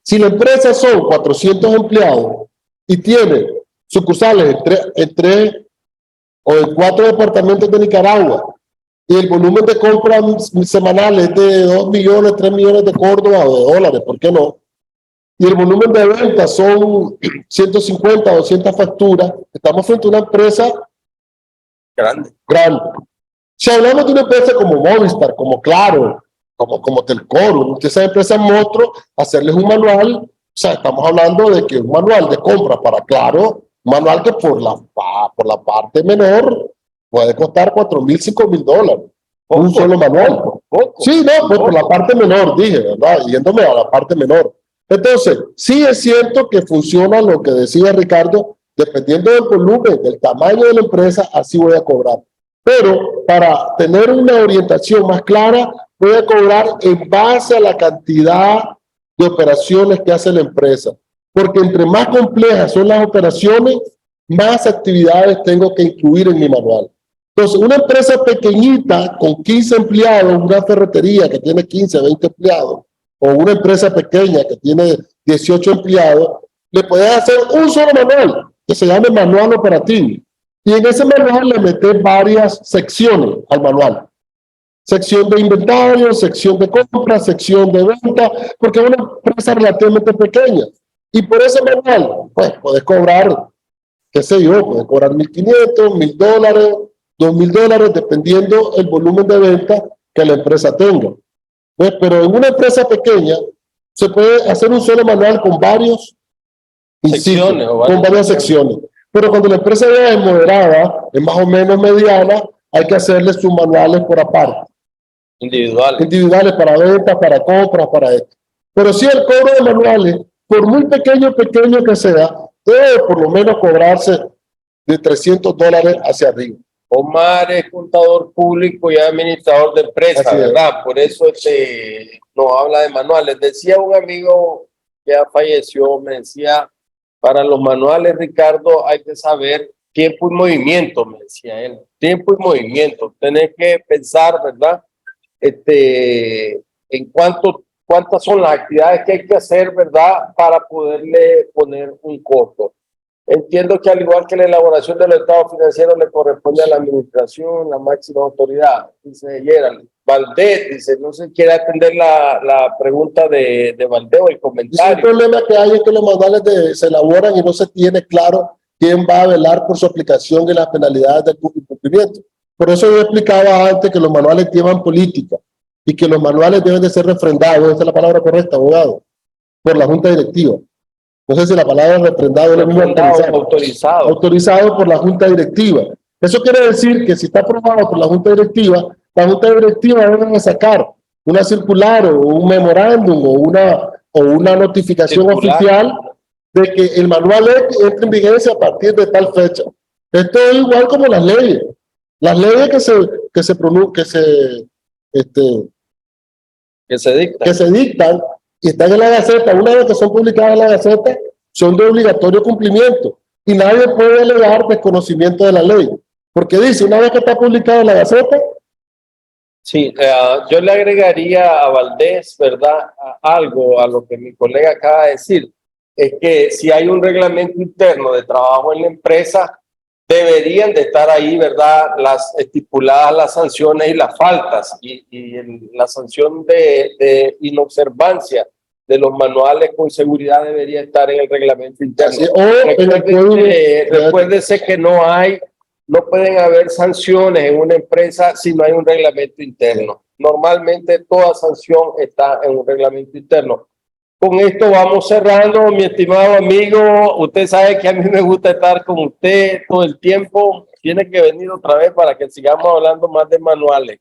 Si la empresa son 400 empleados y tiene sucursales en 3 o en 4 departamentos de Nicaragua, y el volumen de compra semanal es de 2 millones, 3 millones de Córdoba o de dólares, ¿por qué no? Y el volumen de ventas son 150, 200 facturas, estamos frente a una empresa Grande. Si hablamos de una empresa como Movistar, como Claro, como Telcor, esas empresas monstruos, hacerles un manual, o sea, estamos hablando de que un manual de compra para Claro Un manual que por la parte menor puede costar $4,000, $5,000. Un solo manual. Poco. Sí, no, pues por la parte menor, dije, ¿verdad? Yéndome a la parte menor. Entonces, sí es cierto que funciona lo que decía Ricardo, dependiendo del volumen, del tamaño de la empresa, así voy a cobrar. Pero para tener una orientación más clara, voy a cobrar en base a la cantidad de operaciones que hace la empresa. Porque entre más complejas son las operaciones, más actividades tengo que incluir en mi manual. Entonces, una empresa pequeñita con 15 empleados, una ferretería que tiene 15, 20 empleados, o una empresa pequeña que tiene 18 empleados, le puedes hacer un solo manual, que se llame manual operativo. Y en ese manual le metes varias secciones al manual. Sección de inventario, sección de compra, sección de venta, porque es una empresa relativamente pequeña. Y por ese manual, pues, puedes cobrar, qué sé yo, puedes cobrar $1,500, $1,000, $2,000, dependiendo el volumen de venta que la empresa tenga. Pues, pero en una empresa pequeña se puede hacer un solo manual con varios Secciones, o con varias secciones. Pero cuando la empresa ya es moderada, es más o menos mediana, hay que hacerle sus manuales por aparte. Individuales para venta, para compras, para esto. Pero sí, el cobro de manuales, por muy pequeño que sea, debe por lo menos cobrarse de $300 hacia arriba. Omar es contador público y administrador de empresas, Así es. ¿verdad? Por eso nos habla de manuales. Decía un amigo que ya falleció, me decía, para los manuales, Ricardo, hay que saber tiempo y movimiento, me decía él. Tiempo y movimiento. Tenés que pensar, ¿verdad? En cuántas son las actividades que hay que hacer, ¿verdad? Para poderle poner un costo. Entiendo que al igual que la elaboración del estado financiero le corresponde a la administración, la máxima autoridad, dice Gerald. Valdés dice, no se quiere atender la pregunta de Valdés o el Y el comentario. problema que hay es que los manuales se elaboran y no se tiene claro quién va a velar por su aplicación y las penalidades del incumplimiento. Por eso yo explicaba antes que los manuales llevan política y que los manuales deben de ser refrendados, esa es la palabra correcta, abogado, por la junta directiva. No sé si la palabra refrendado es lo mismo Autorizado. Autorizado por la junta directiva. Eso quiere decir que si está aprobado por la junta directiva debe sacar una circular o un memorándum o una notificación Circular. oficial de que el manual entre en vigencia a partir de tal fecha. Esto es igual como las leyes. Las leyes que se dictan y están en la Gaceta, una vez que son publicadas en la Gaceta, son de obligatorio cumplimiento. Y nadie puede alegar desconocimiento de la ley. Porque dice, una vez que está publicada en la Gaceta, Sí, yo le agregaría a Valdés, ¿verdad? Algo a lo que mi colega acaba de decir. Es que si hay un reglamento interno de trabajo en la empresa, deberían de estar ahí, ¿verdad? Las estipuladas las sanciones y las faltas y la sanción de inobservancia de los manuales con seguridad debería estar en el reglamento interno. así, o en el código. Recuérdese que no pueden haber sanciones en una empresa si no hay un reglamento interno. Normalmente toda sanción está en un reglamento interno. Con esto vamos cerrando, mi estimado amigo. Usted sabe que a mí me gusta estar con usted todo el tiempo. Tiene que venir otra vez para que sigamos hablando más de manuales.